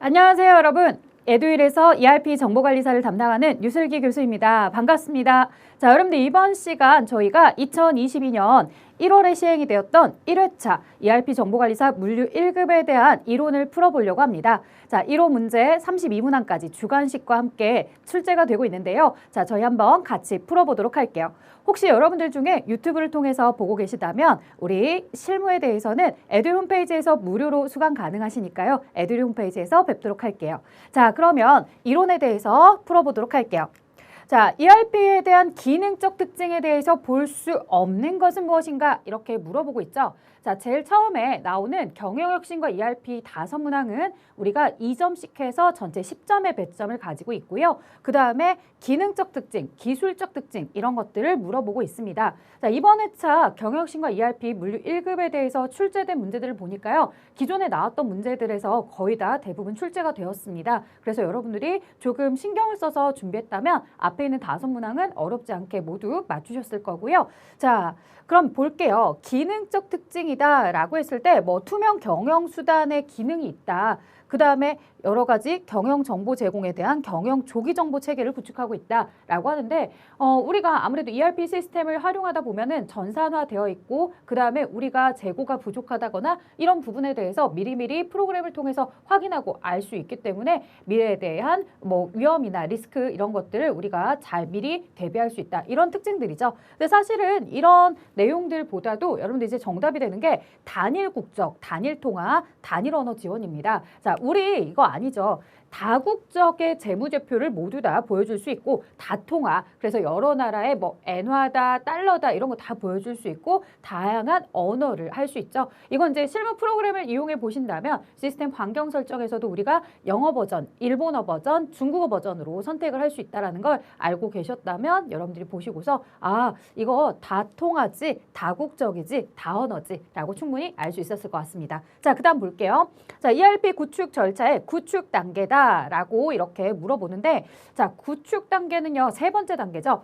안녕하세요, 여러분. 에듀윌에서 ERP 정보관리사를 담당하는 유슬기 교수입니다. 반갑습니다. 자, 여러분들 이번 시간 저희가 2022년 1월에 시행이 되었던 1회차 ERP 정보관리사 물류 1급에 대한 이론을 풀어보려고 합니다. 자, 1호 문제 32문항까지 주관식과 함께 출제가 되고 있는데요. 자, 저희 한번 같이 풀어보도록 할게요. 혹시 여러분들 중에 유튜브를 통해서 보고 계시다면 우리 실무에 대해서는 에듀윌 홈페이지에서 무료로 수강 가능하시니까요. 에듀윌 홈페이지에서 뵙도록 할게요. 자, 그러면 이론에 대해서 풀어보도록 할게요. 자, ERP에 대한 기능적 특징에 대해서 볼 수 없는 것은 무엇인가? 이렇게 물어보고 있죠. 자, 제일 처음에 나오는 경영혁신과 ERP 5문항은 우리가 2점씩 해서 전체 10점의 배점을 가지고 있고요. 그 다음에 기능적 특징, 기술적 특징 이런 것들을 물어보고 있습니다. 자, 이번 회차 경영혁신과 ERP 물류 1급에 대해서 출제된 문제들을 보니까요. 기존에 나왔던 문제들에서 거의 다 대부분 출제가 되었습니다. 그래서 여러분들이 조금 신경을 써서 준비했다면 앞에 있는 5문항은 어렵지 않게 모두 맞추셨을 거고요. 자, 그럼 볼게요. 기능적 특징이다 라고 했을 때 뭐 투명 경영 수단의 기능이 있다. 그 다음에 여러 가지 경영 정보 제공에 대한 경영 조기 정보 체계를 구축하고 있다라고 하는데 우리가 아무래도 ERP 시스템을 활용하다 보면은 전산화되어 있고 그 다음에 우리가 재고가 부족하다거나 이런 부분에 대해서 미리미리 프로그램을 통해서 확인하고 알 수 있기 때문에 미래에 대한 뭐 위험이나 리스크 이런 것들을 우리가 잘 미리 대비할 수 있다. 이런 특징들이죠. 근데 사실은 이런 내용들보다도 여러분들 이제 정답이 되는 게 단일 국적, 단일 통화, 단일 언어 지원입니다. 자, 우리 이거 아니죠. 다국적의 재무제표를 모두 다 보여줄 수 있고 다통화, 그래서 여러 나라의 뭐 엔화다, 달러다 이런 거 다 보여줄 수 있고 다양한 언어를 할 수 있죠. 이건 이제 실무 프로그램을 이용해 보신다면 시스템 환경 설정에서도 우리가 영어 버전, 일본어 버전, 중국어 버전으로 선택을 할 수 있다는 걸 알고 계셨다면 여러분들이 보시고서 아, 이거 다통화지, 다국적이지, 다언어지 라고 충분히 알 수 있었을 것 같습니다. 자, 그 다음 볼게요. 자, ERP 구축 절차의 구축 단계다 라고 이렇게 물어보는데 자, 구축 단계는요 3번째 단계죠.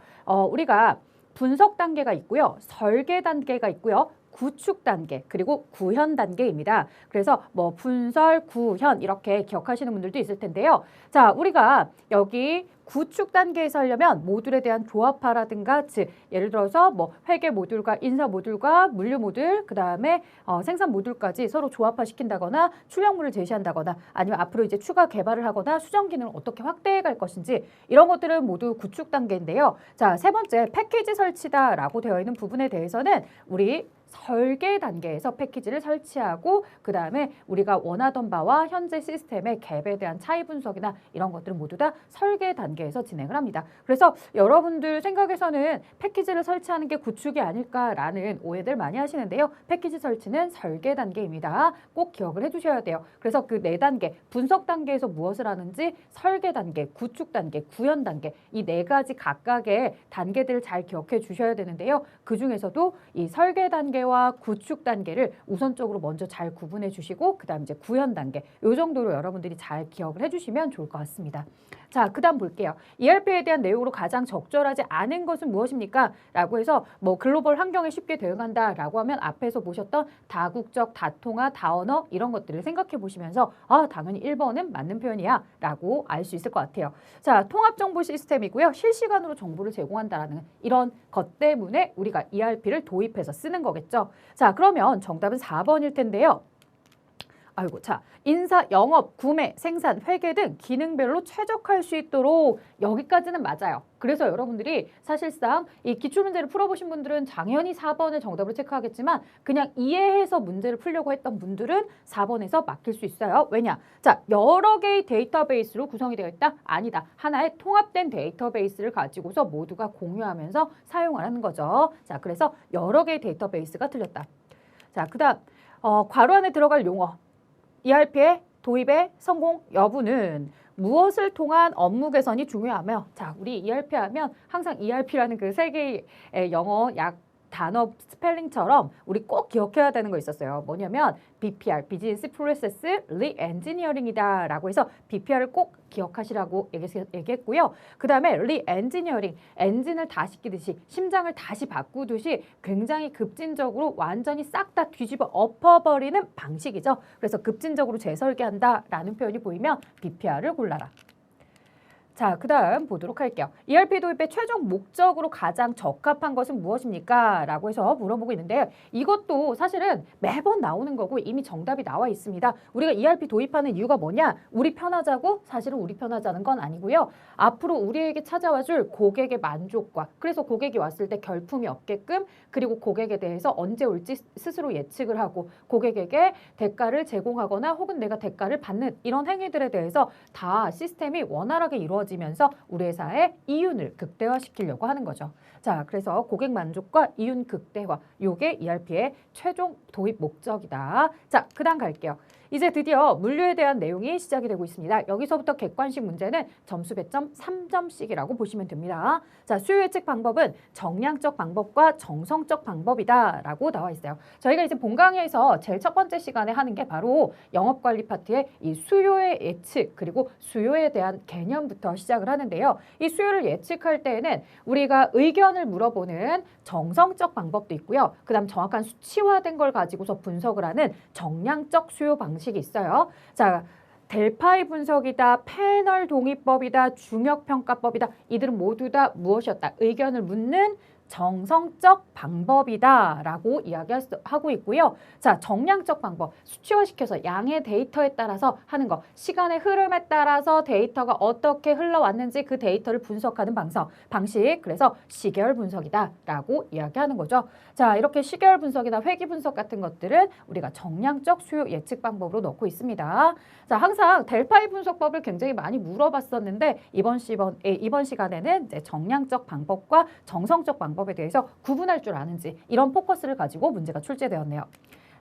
우리가 분석 단계가 있고요, 설계 단계가 있고요, 구축 단계 그리고 구현 단계입니다. 그래서 뭐 분설, 구현 이렇게 기억하시는 분들도 있을 텐데요. 자, 우리가 여기 구축 단계에서 하려면 모듈에 대한 조합화라든가 즉 예를 들어서 뭐 회계 모듈과 인사 모듈과 물류 모듈 그 다음에 생산 모듈까지 서로 조합화 시킨다거나 출력물을 제시한다거나 아니면 앞으로 이제 추가 개발을 하거나 수정 기능을 어떻게 확대해 갈 것인지 이런 것들은 모두 구축 단계인데요. 자, 3번째 패키지 설치다라고 되어 있는 부분에 대해서는 우리 설계 단계에서 패키지를 설치하고 그 다음에 우리가 원하던 바와 현재 시스템의 갭에 대한 차이 분석이나 이런 것들은 모두 다 설계 단계에서 진행을 합니다. 그래서 여러분들 생각에서는 패키지를 설치하는 게 구축이 아닐까라는 오해들 많이 하시는데요. 패키지 설치는 설계 단계입니다. 꼭 기억을 해주셔야 돼요. 그래서 그 4단계 분석 단계에서 무엇을 하는지 설계 단계, 구축 단계, 구현 단계 이 4가지 각각의 단계들을 잘 기억해 주셔야 되는데요. 그 중에서도 이 설계 단계와 구축 단계를 우선적으로 먼저 잘 구분해 주시고 그 다음 이제 구현 단계 이 정도로 여러분들이 잘 기억을 해주시면 좋을 것 같습니다. 자, 그 다음 볼게요. ERP에 대한 내용으로 가장 적절하지 않은 것은 무엇입니까? 라고 해서 뭐 글로벌 환경에 쉽게 대응한다 라고 하면 앞에서 보셨던 다국적, 다통화, 다언어 이런 것들을 생각해 보시면서 아, 당연히 1번은 맞는 표현이야 라고 알 수 있을 것 같아요. 자, 통합정보 시스템이고요. 실시간으로 정보를 제공한다라는 이런 것 때문에 우리가 ERP를 도입해서 쓰는 거겠죠. 자, 그러면 정답은 4번일 텐데요. 아이고, 자, 인사, 영업, 구매, 생산, 회계 등 기능별로 최적화할 수 있도록 여기까지는 맞아요. 그래서 여러분들이 사실상 이 기출문제를 풀어보신 분들은 당연히 4번을 정답으로 체크하겠지만 그냥 이해해서 문제를 풀려고 했던 분들은 4번에서 맡길 수 있어요. 왜냐? 자, 여러 개의 데이터베이스로 구성이 되어 있다? 아니다. 하나의 통합된 데이터베이스를 가지고서 모두가 공유하면서 사용하는 거죠. 자, 그래서 여러 개의 데이터베이스가 틀렸다. 자, 그 다음 괄호 안에 들어갈 용어 ERP의 도입의 성공 여부는 무엇을 통한 업무 개선이 중요하며 자, 우리 ERP 하면 항상 ERP라는 그 3개의 영어 약 단어 스펠링처럼 우리 꼭 기억해야 되는 거 있었어요. 뭐냐면 BPR, 비즈니스 프로세스 리엔지니어링이다 라고 해서 BPR을 꼭 기억하시라고 얘기했고요. 그 다음에 리엔지니어링, 엔진을 다시 끼듯이 심장을 다시 바꾸듯이 굉장히 급진적으로 완전히 싹 다 뒤집어 엎어버리는 방식이죠. 그래서 급진적으로 재설계한다라는 표현이 보이면 BPR을 골라라. 자, 그 다음 보도록 할게요. ERP 도입의 최종 목적으로 가장 적합한 것은 무엇입니까? 라고 해서 물어보고 있는데요. 이것도 사실은 매번 나오는 거고 이미 정답이 나와 있습니다. 우리가 ERP 도입하는 이유가 뭐냐? 우리 편하자고? 사실은 우리 편하자는 건 아니고요. 앞으로 우리에게 찾아와 줄 고객의 만족과, 그래서 고객이 왔을 때 결품이 없게끔, 그리고 고객에 대해서 언제 올지 스스로 예측을 하고 고객에게 대가를 제공하거나 혹은 내가 대가를 받는 이런 행위들에 대해서 다 시스템이 원활하게 이루어지면서 우리 회사의 이윤을 극대화시키려고 하는 거죠. 자, 그래서 고객 만족과 이윤 극대화, 요게 ERP의 최종 도입 목적이다. 자, 그 다음 갈게요. 이제 드디어 물류에 대한 내용이 시작이 되고 있습니다. 여기서부터 객관식 문제는 점수 배점 3점씩이라고 보시면 됩니다. 자, 수요 예측 방법은 정량적 방법과 정성적 방법이다라고 나와 있어요. 저희가 이제 본강의에서 제일 첫 번째 시간에 하는 게 바로 영업관리 파트의 이 수요의 예측 그리고 수요에 대한 개념부터 시작을 하는데요. 이 수요를 예측할 때에는 우리가 의견을 물어보는 정성적 방법도 있고요. 그 다음 정확한 수치화된 걸 가지고서 분석을 하는 정량적 수요 방식이 있어요. 자, 델파이 분석이다, 패널 동의법이다, 중역평가법이다. 이들은 모두 다 무엇이었다? 의견을 묻는 정성적 방법이다라고 이야기하고 있고요. 자, 정량적 방법, 수치화시켜서 양의 데이터에 따라서 하는 거, 시간의 흐름에 따라서 데이터가 어떻게 흘러왔는지 그 데이터를 분석하는 방식, 그래서 시계열 분석이다라고 이야기하는 거죠. 자, 이렇게 시계열 분석이나 회귀 분석 같은 것들은 우리가 정량적 수요 예측 방법으로 넣고 있습니다. 자, 항상 델파이 분석법을 굉장히 많이 물어봤었는데 이번 시간에는 이제 정량적 방법과 정성적 방법에 대해서 구분할 줄 아는지 이런 포커스를 가지고 문제가 출제되었네요.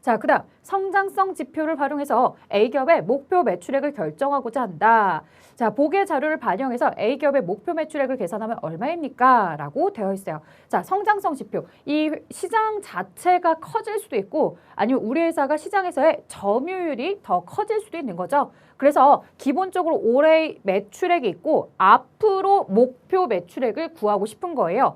자, 그 다음 성장성 지표를 활용해서 A기업의 목표 매출액을 결정하고자 한다. 자, 보기의 자료를 반영해서 A기업의 목표 매출액을 계산하면 얼마입니까? 라고 되어 있어요. 자, 성장성 지표. 이 시장 자체가 커질 수도 있고 아니면 우리 회사가 시장에서의 점유율이 더 커질 수도 있는 거죠. 그래서 기본적으로 올해 매출액이 있고 앞으로 목표 매출액을 구하고 싶은 거예요.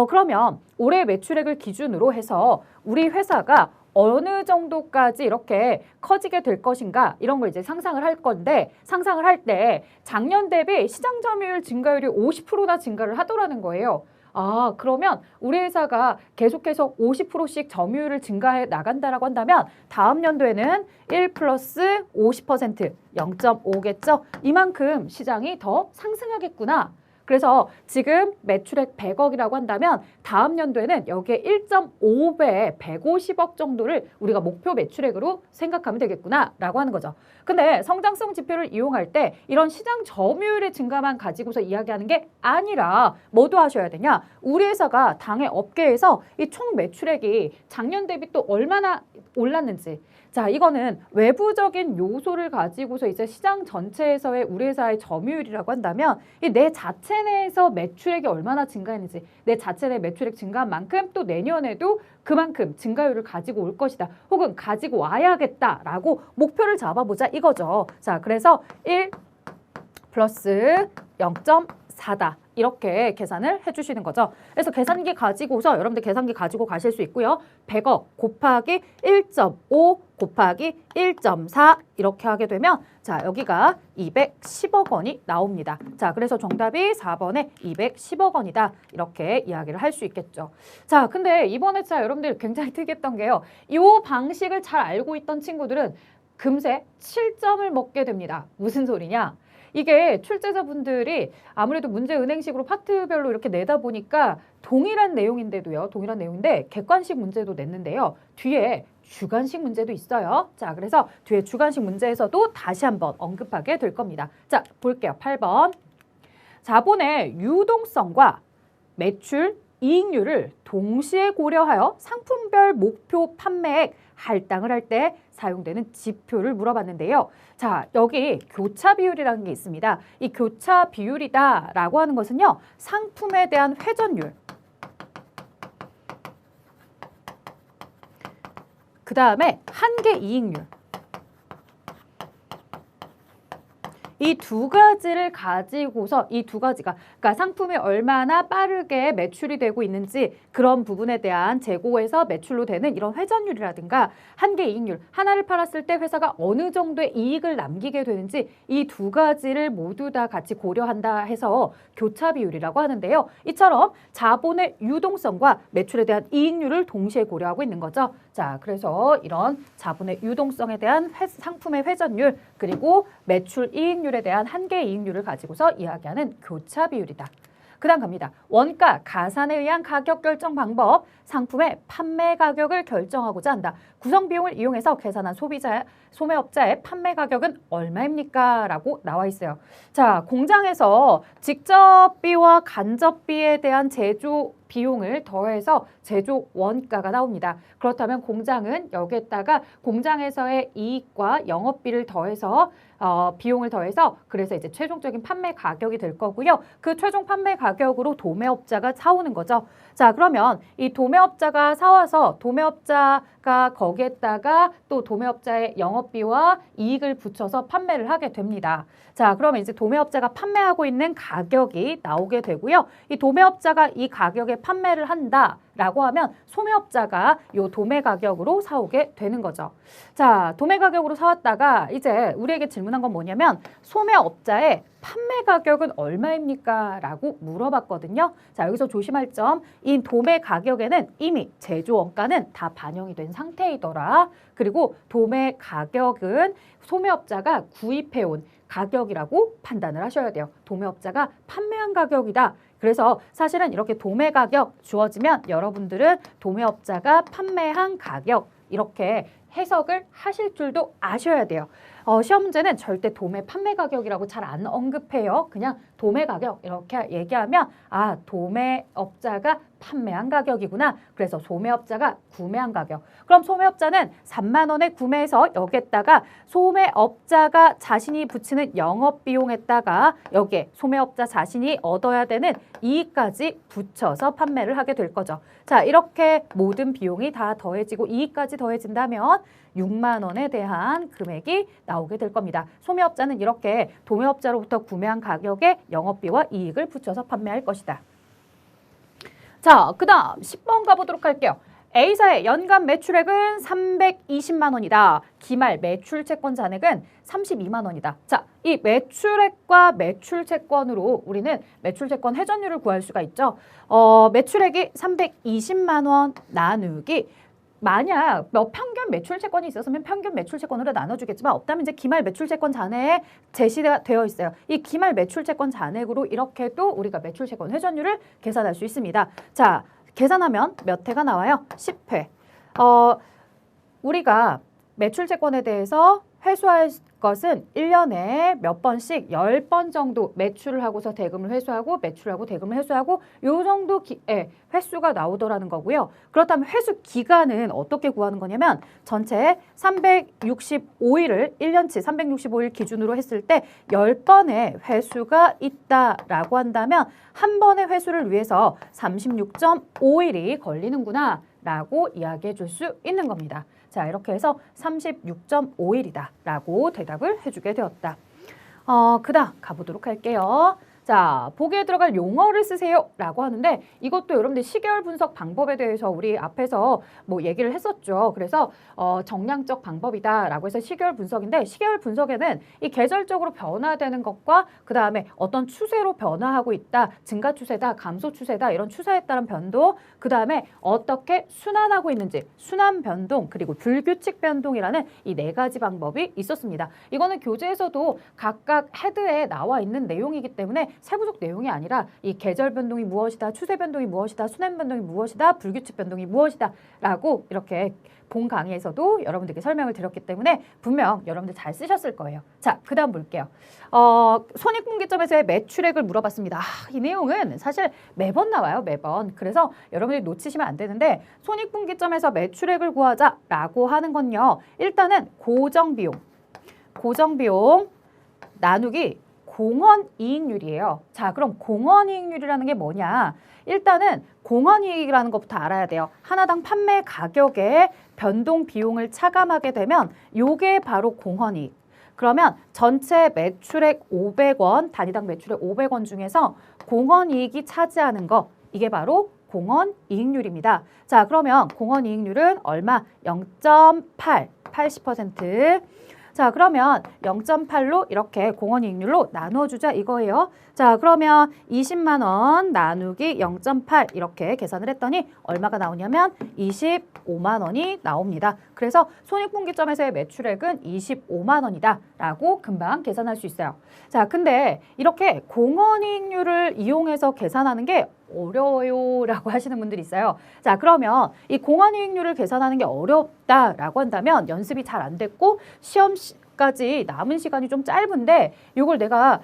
그러면 올해 매출액을 기준으로 해서 우리 회사가 어느 정도까지 이렇게 커지게 될 것인가 이런 걸 이제 상상을 할 건데 상상을 할 때 작년 대비 시장 점유율 증가율이 50%나 증가를 하더라는 거예요. 아, 그러면 우리 회사가 계속해서 50%씩 점유율을 증가해 나간다라고 한다면 다음 연도에는 1 플러스 50%, 0.5겠죠? 이만큼 시장이 더 상승하겠구나. 그래서 지금 매출액 100억이라고 한다면 다음 연도에는 여기에 1.5배 150억 정도를 우리가 목표 매출액으로 생각하면 되겠구나 라고 하는 거죠. 근데 성장성 지표를 이용할 때 이런 시장 점유율의 증가만 가지고서 이야기하는 게 아니라 뭐도 하셔야 되냐? 우리 회사가 당해 업계에서 이 총 매출액이 작년 대비 또 얼마나 올랐는지, 자, 이거는 외부적인 요소를 가지고서 이제 시장 전체에서의 우리 회사의 점유율이라고 한다면 이 내 자체 내에서 매출액이 얼마나 증가했는지, 내 자체 내 매출액 증가한 만큼 또 내년에도 그만큼 증가율을 가지고 올 것이다. 혹은 가지고 와야겠다라고 목표를 잡아보자 이거죠. 자, 그래서 1 플러스 0.4다. 이렇게 계산을 해주시는 거죠. 그래서 계산기 가지고서 여러분들 계산기 가지고 가실 수 있고요. 100억 곱하기 1.5 곱하기 1.4 이렇게 하게 되면 자, 여기가 210억 원이 나옵니다. 자, 그래서 정답이 4번에 210억 원이다. 이렇게 이야기를 할 수 있겠죠. 자, 근데 이번에 자, 여러분들 굉장히 특이했던 게요. 이 방식을 잘 알고 있던 친구들은 금세 7점을 먹게 됩니다. 무슨 소리냐? 이게 출제자분들이 아무래도 문제 은행식으로 파트별로 이렇게 내다 보니까 동일한 내용인데도요. 동일한 내용인데 객관식 문제도 냈는데요. 뒤에 주관식 문제도 있어요. 자, 그래서 뒤에 주관식 문제에서도 다시 한번 언급하게 될 겁니다. 자, 볼게요. 8번. 자본의 유동성과 매출, 이익률을 동시에 고려하여 상품별 목표 판매액 할당을 할 때 사용되는 지표를 물어봤는데요. 자, 여기 교차 비율이라는 게 있습니다. 이 교차 비율이다라고 하는 것은요. 상품에 대한 회전율, 그 다음에 한계 이익률. 이 두 가지를 가지고서 이 두 가지가 그러니까 상품이 얼마나 빠르게 매출이 되고 있는지 그런 부분에 대한 재고에서 매출로 되는 이런 회전율이라든가 한계 이익률 하나를 팔았을 때 회사가 어느 정도의 이익을 남기게 되는지 이 두 가지를 모두 다 같이 고려한다 해서 교차 비율이라고 하는데요. 이처럼 자본의 유동성과 매출에 대한 이익률을 동시에 고려하고 있는 거죠. 자, 그래서 이런 자본의 유동성에 대한 상품의 회전율 그리고 매출 이익률에 대한 한계 이익률을 가지고서 이야기하는 교차 비율이다. 그 다음 갑니다. 원가, 가산에 의한 가격 결정 방법, 상품의 판매 가격을 결정하고자 한다. 구성 비용을 이용해서 계산한 소매업자의 판매 가격은 얼마입니까? 라고 나와 있어요. 자, 공장에서 직접비와 간접비에 대한 제조 비용을 더해서 제조 원가가 나옵니다. 그렇다면 공장은 여기에다가 공장에서의 이익과 영업비를 더해서 비용을 더해서 그래서 이제 최종적인 판매 가격이 될 거고요. 그 최종 판매 가격으로 도매업자가 사오는 거죠. 자, 그러면 이 도매업자가 사와서 도매업자가 거기에다가 또 도매업자의 영업비와 이익을 붙여서 판매를 하게 됩니다. 자, 그러면 이제 도매업자가 판매하고 있는 가격이 나오게 되고요. 이 도매업자가 이 가격에 판매를 한다라고 하면 소매업자가 이 도매 가격으로 사오게 되는 거죠. 자, 도매 가격으로 사왔다가 이제 우리에게 질문한 건 뭐냐면 소매업자의 판매 가격은 얼마입니까? 라고 물어봤거든요. 자, 여기서 조심할 점, 이 도매 가격에는 이미 제조 원가는 다 반영이 된 상태이더라. 그리고 도매 가격은 소매업자가 구입해온 가격이라고 판단을 하셔야 돼요. 도매업자가 판매한 가격이다. 그래서 사실은 이렇게 도매 가격 주어지면 여러분들은 도매업자가 판매한 가격 이렇게 해석을 하실 줄도 아셔야 돼요. 시험 문제는 절대 도매 판매 가격이라고 잘 안 언급해요. 그냥 도매 가격 이렇게 얘기하면 아, 도매업자가 판매한 가격이구나. 그래서 소매업자가 구매한 가격. 그럼 소매업자는 3만 원에 구매해서 여기에다가 소매업자가 자신이 붙이는 영업비용에다가 여기에 소매업자 자신이 얻어야 되는 이익까지 붙여서 판매를 하게 될 거죠. 자, 이렇게 모든 비용이 다 더해지고 이익까지 더해진다면 6만 원에 대한 금액이 나오게 될 겁니다. 소매업자는 이렇게 도매업자로부터 구매한 가격에 영업비와 이익을 붙여서 판매할 것이다. 자, 그 다음 10번 가보도록 할게요. A사의 연간 매출액은 320만 원이다. 기말 매출 채권 잔액은 32만 원이다. 자, 이 매출액과 매출 채권으로 우리는 매출 채권 회전율을 구할 수가 있죠. 매출액이 320만 원 나누기 만약 평균 매출 채권이 있었으면 평균 매출 채권으로 나눠주겠지만 없다면 이제 기말 매출 채권 잔액에 제시가 되어 있어요. 이 기말 매출 채권 잔액으로 이렇게도 우리가 매출 채권 회전율을 계산할 수 있습니다. 자, 계산하면 몇 회가 나와요? 10회. 우리가 매출 채권에 대해서 회수할 것은 1년에 몇 번씩 10번 정도 매출을 하고서 대금을 회수하고 매출하고 대금을 회수하고 요 정도 횟수가 나오더라는 거고요. 그렇다면 회수 기간은 어떻게 구하는 거냐면 전체 365일을 1년치 365일 기준으로 했을 때 10번의 회수가 있다라고 한다면 한 번의 회수를 위해서 36.5일이 걸리는구나 라고 이야기해 줄 수 있는 겁니다. 자, 이렇게 해서 36.5일이다 라고 대답을 해주게 되었다. 그 다음 가보도록 할게요. 자, 보기에 들어갈 용어를 쓰세요 라고 하는데 이것도 여러분들 시계열 분석 방법에 대해서 우리 앞에서 뭐 얘기를 했었죠. 그래서 정량적 방법이다 라고 해서 시계열 분석인데 시계열 분석에는 이 계절적으로 변화되는 것과 그 다음에 어떤 추세로 변화하고 있다, 증가 추세다, 감소 추세다 이런 추세에 따른 변동, 그 다음에 어떻게 순환하고 있는지 순환 변동 그리고 불규칙 변동이라는 이 네 가지 방법이 있었습니다. 이거는 교재에서도 각각 헤드에 나와 있는 내용이기 때문에 세부적 내용이 아니라 이 계절 변동이 무엇이다, 추세 변동이 무엇이다, 순환 변동이 무엇이다, 불규칙 변동이 무엇이다 라고 이렇게 본 강의에서도 여러분들께 설명을 드렸기 때문에 분명 여러분들 잘 쓰셨을 거예요. 자, 그 다음 볼게요. 손익분기점에서의 매출액을 물어봤습니다. 이 내용은 사실 매번 나와요, 매번. 그래서 여러분들이 놓치시면 안 되는데 손익분기점에서 매출액을 구하자라고 하는 건요. 일단은 고정비용 나누기 공헌이익률이에요. 자, 그럼 공헌이익률이라는 게 뭐냐? 일단은 공헌이익이라는 것부터 알아야 돼요. 하나당 판매 가격의 변동 비용을 차감하게 되면 요게 바로 공헌이익. 그러면 전체 매출액 500원, 단위당 매출액 500원 중에서 공헌이익이 차지하는 거, 이게 바로 공헌이익률입니다. 자, 그러면 공헌이익률은 얼마? 0.8, 80%. 자, 그러면 0.8로 이렇게 공헌이익률로 나눠주자 이거예요. 자, 그러면 20만 원 나누기 0.8 이렇게 계산을 했더니 얼마가 나오냐면 25만 원이 나옵니다. 그래서 손익분기점에서의 매출액은 25만 원이다 라고 금방 계산할 수 있어요. 자, 근데 이렇게 공헌이익률을 이용해서 계산하는 게 어려워요 라고 하시는 분들이 있어요. 자, 그러면 이 공헌이익률을 계산하는 게 어렵다라고 한다면 연습이 잘 안 됐고 시험까지 남은 시간이 좀 짧은데 이걸 내가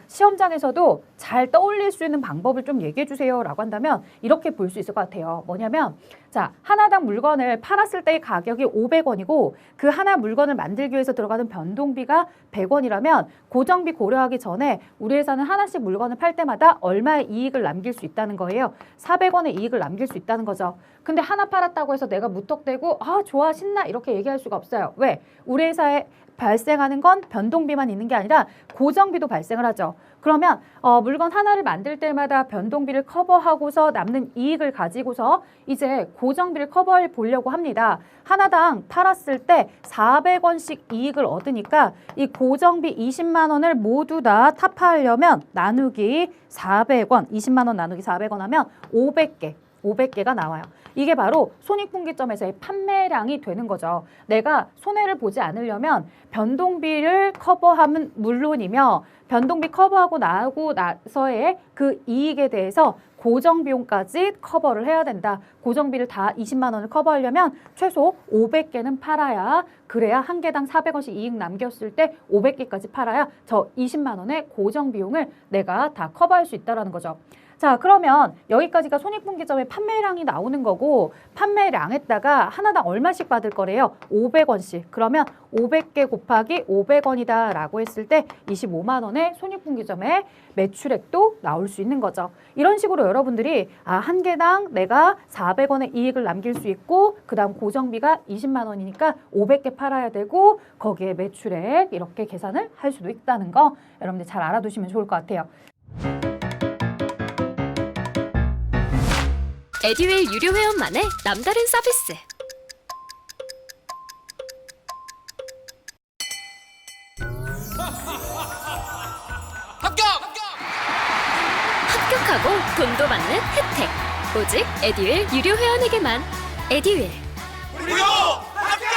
시험장에서도 잘 떠올릴 수 있는 방법을 좀 얘기해 주세요 라고 한다면 이렇게 볼 수 있을 것 같아요. 뭐냐면 자, 하나당 물건을 팔았을 때의 가격이 500원이고 그 하나 물건을 만들기 위해서 들어가는 변동비가 100원이라면 고정비 고려하기 전에 우리 회사는 하나씩 물건을 팔 때마다 얼마의 이익을 남길 수 있다는 거예요. 400원의 이익을 남길 수 있다는 거죠. 근데 하나 팔았다고 해서 내가 무턱대고 아 좋아 신나 이렇게 얘기할 수가 없어요. 왜? 우리 회사에 발생하는 건 변동비만 있는 게 아니라 고정비도 발생을 하죠. 그러면 물건 하나를 만들 때마다 변동비를 커버하고서 남는 이익을 가지고서 이제 고정비를 커버해 보려고 합니다. 하나당 팔았을 때 400원씩 이익을 얻으니까 이 고정비 20만 원을 모두 다 타파하려면 나누기 400원, 20만 원 나누기 400원 하면 500개가 나와요. 이게 바로 손익분기점에서의 판매량이 되는 거죠. 내가 손해를 보지 않으려면 변동비를 커버하면 물론이며 변동비 커버하고 나고 나서의 그 이익에 대해서 고정비용까지 커버를 해야 된다. 고정비를 다 20만 원을 커버하려면 최소 500개는 팔아야 그래야 한 개당 400원씩 이익 남겼을 때 500개까지 팔아야 저 20만 원의 고정비용을 내가 다 커버할 수 있다는 거죠. 자, 그러면 여기까지가 손익분기점의 판매량이 나오는 거고 판매량에다가 하나당 얼마씩 받을 거래요? 500원씩. 그러면 500개 곱하기 500원이다 라고 했을 때 25만 원의 손익분기점의 매출액도 나올 수 있는 거죠. 이런 식으로 여러분들이 한 개당 내가 400원의 이익을 남길 수 있고 그 다음 고정비가 20만 원이니까 500개 팔아야 되고 거기에 매출액 이렇게 계산을 할 수도 있다는 거 여러분들 잘 알아두시면 좋을 것 같아요. 에듀윌 유료 회원만의 남다른 서비스. 합격하고 돈도 받는 혜택. 오직 에듀윌 유료 회원에게만. 에듀윌. 무료 합격!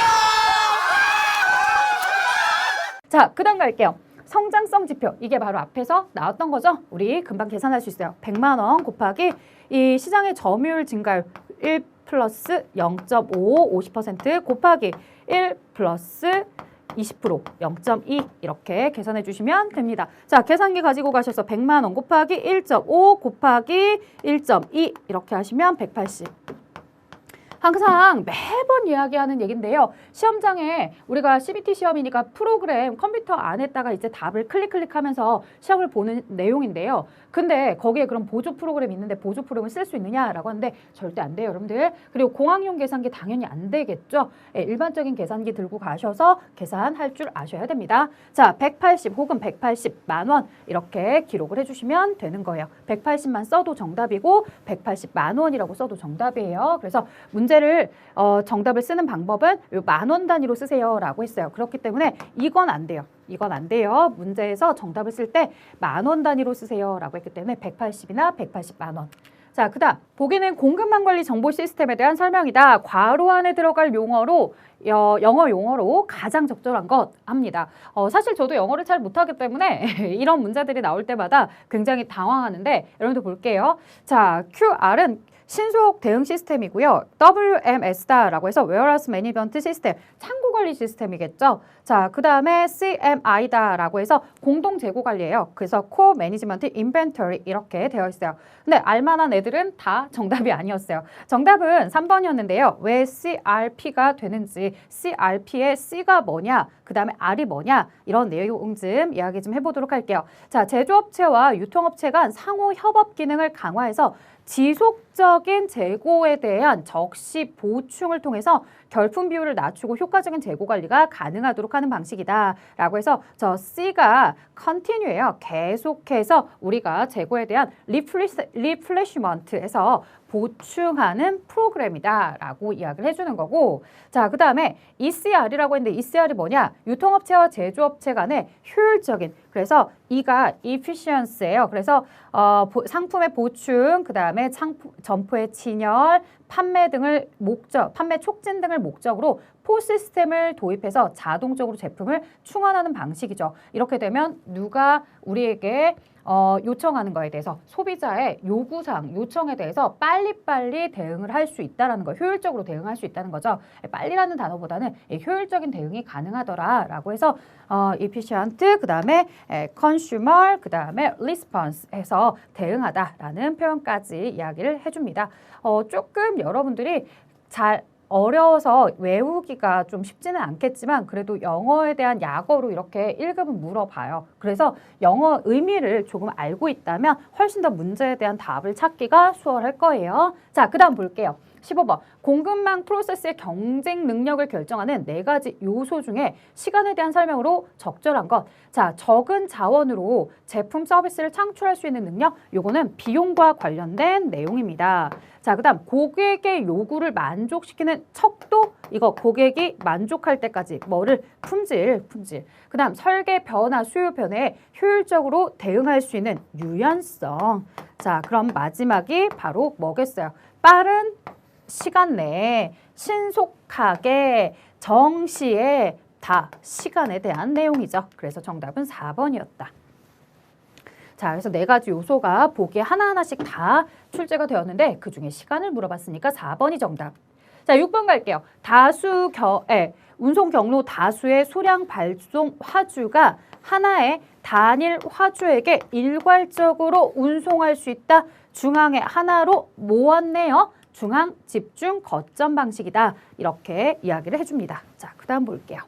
자, 그 다음 갈게요. 성장성 지표, 이게 바로 앞에서 나왔던 거죠. 우리 금방 계산할 수 있어요. 100만 원 곱하기 이 시장의 점유율 증가율 1 플러스 0.5, 50% 곱하기 1 플러스 20%, 0.2 이렇게 계산해 주시면 됩니다. 자, 계산기 가지고 가셔서 100만 원 곱하기 1.5 곱하기 1.2 이렇게 하시면 180. 항상 매번 이야기하는 얘기인데요. 시험장에 우리가 CBT 시험이니까 프로그램 컴퓨터 안에다가 이제 답을 클릭하면서 시험을 보는 내용인데요. 근데 거기에 그럼 보조 프로그램이 있는데 보조 프로그램을 쓸 수 있느냐라고 하는데 절대 안 돼요, 여러분들. 그리고 공학용 계산기 당연히 안 되겠죠. 일반적인 계산기 들고 가셔서 계산할 줄 아셔야 됩니다. 자, 180 혹은 180만 원 이렇게 기록을 해주시면 되는 거예요. 180만 써도 정답이고 180만 원이라고 써도 정답이에요. 그래서 문제를 정답을 쓰는 방법은 만 원 단위로 쓰세요라고 했어요. 그렇기 때문에 이건 안 돼요. 이건 안 돼요. 문제에서 정답을 쓸 때 만 원 단위로 쓰세요라고 했기 때문에 180이나 180만 원. 자, 그다음 보기는 공급망 관리 정보 시스템에 대한 설명이다. 괄호 안에 들어갈 용어로 영어 용어로 가장 적절한 것 합니다. 사실 저도 영어를 잘 못하기 때문에 이런 문제들이 나올 때마다 굉장히 당황하는데 여러분들 볼게요. 자, QR은 신속 대응 시스템이고요. WMS다라고 해서 Warehouse Management System, 창고 관리 시스템이겠죠. 자, 그 다음에 CMI다라고 해서 공동 재고 관리예요. 그래서 Core Management Inventory 이렇게 되어 있어요. 근데 알만한 애들은 다 정답이 아니었어요. 정답은 3번이었는데요. 왜 CRP가 되는지, CRP의 C가 뭐냐? 그 다음에 R이 뭐냐? 이런 내용 좀 이야기 좀 해보도록 할게요. 자, 제조업체와 유통업체 간 상호 협업 기능을 강화해서 지속적인 재고에 대한 적시 보충을 통해서 결품 비율을 낮추고 효과적인 재고 관리가 가능하도록 하는 방식이다 라고 해서 저 C가 continue예요. 계속해서 우리가 재고에 대한 replenishment에서 보충하는 프로그램이다 라고 이야기를 해주는 거고, 자, 그 다음에 ECR이라고 했는데 ECR이 뭐냐? 유통업체와 제조업체 간의 효율적인, 그래서 E가 efficiency예요. 그래서 상품의 보충, 그 다음에 점포의 친열, 판매 촉진 등을 목적으로 포스 시스템을 도입해서 자동적으로 제품을 충원하는 방식이죠. 이렇게 되면 누가 우리에게 요청하는 거에 대해서 소비자의 요청에 대해서 빨리빨리 대응을 할 수 있다는 거, 효율적으로 대응할 수 있다는 거죠. 빨리라는 단어보다는 효율적인 대응이 가능하더라라고 해서 efficient, 그 다음에 consumer, 그 다음에 response 해서 대응하다라는 표현까지 이야기를 해줍니다. 조금 여러분들이 잘 어려워서 외우기가 좀 쉽지는 않겠지만 그래도 영어에 대한 약어로 이렇게 1급은 물어봐요. 그래서 영어 의미를 조금 알고 있다면 훨씬 더 문제에 대한 답을 찾기가 수월할 거예요. 자, 그 다음 볼게요. 15번. 공급망 프로세스의 경쟁 능력을 결정하는 4가지 요소 중에 시간에 대한 설명으로 적절한 것. 자, 적은 자원으로 제품 서비스를 창출할 수 있는 능력. 요거는 비용과 관련된 내용입니다. 자, 그 다음 고객의 요구를 만족시키는 척도. 이거 고객이 만족할 때까지 뭐를 품질. 그 다음 설계 변화, 수요 변화에 효율적으로 대응할 수 있는 유연성. 자, 그럼 마지막이 바로 뭐겠어요? 빠른 시간 내에 신속하게 정시에 다 시간에 대한 내용이죠. 그래서 정답은 4번이었다. 자, 그래서 4가지 요소가 보기에 하나하나씩 다 출제가 되었는데 그중에 시간을 물어봤으니까 4번이 정답. 자, 6번 갈게요. 운송 경로 다수의 소량 발송 화주가 하나의 단일 화주에게 일괄적으로 운송할 수 있다. 중앙에 하나로 모았네요. 중앙 집중 거점 방식이다. 이렇게 이야기를 해줍니다. 자, 그 다음 볼게요.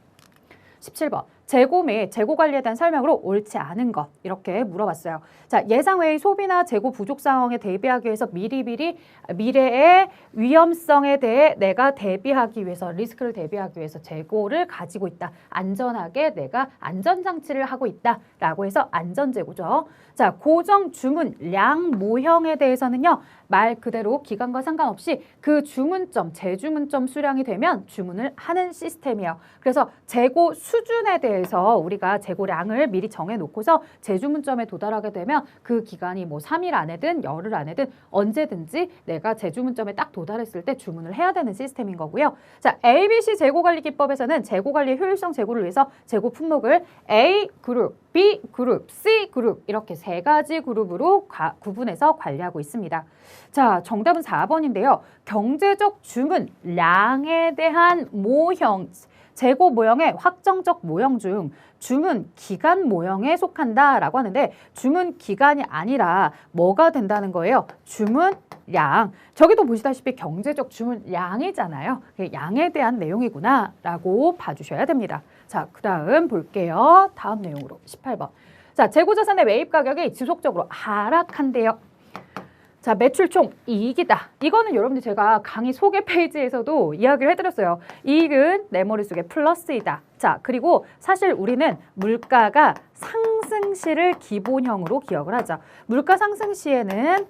17번. 재고 및 재고 관리에 대한 설명으로 옳지 않은 것. 이렇게 물어봤어요. 자, 예상 외의 소비나 재고 부족 상황에 대비하기 위해서 미래의 위험성에 대해 내가 대비하기 위해서, 리스크를 대비하기 위해서 재고를 가지고 있다. 안전하게 내가 안전장치를 하고 있다. 라고 해서 안전재고죠. 자, 고정 주문량 모형에 대해서는요. 말 그대로 기간과 상관없이 그 주문점, 재주문점 수량이 되면 주문을 하는 시스템이에요. 그래서 재고 수준에 대해서 우리가 재고량을 미리 정해놓고서 재주문점에 도달하게 되면 그 기간이 뭐 3일 안에든 열흘 안에든 언제든지 내가 재주문점에 딱 도달했을 때 주문을 해야 되는 시스템인 거고요. 자, ABC 재고관리 기법에서는 재고관리의 효율성 제고를 위해서 재고 품목을 A 그룹, B 그룹, C 그룹 이렇게 3가지 그룹으로 구분해서 관리하고 있습니다. 자, 정답은 4번인데요. 경제적 주문량에 대한 모형, 재고 모형의 확정적 모형 중 주문 기간 모형에 속한다라고 하는데 주문 기간이 아니라 뭐가 된다는 거예요? 주문량. 저기도 보시다시피 경제적 주문량이잖아요. 양에 대한 내용이구나 라고 봐주셔야 됩니다. 자, 그 다음 볼게요. 다음 내용으로 18번. 자, 재고자산의 매입 가격이 지속적으로 하락한대요. 자, 매출 총 이익이다. 이거는 여러분들 제가 강의 소개 페이지에서도 이야기를 해드렸어요. 이익은 내 머릿속에 플러스이다. 자, 그리고 사실 우리는 물가가 상승 시를 기본형으로 기억을 하죠. 물가 상승 시에는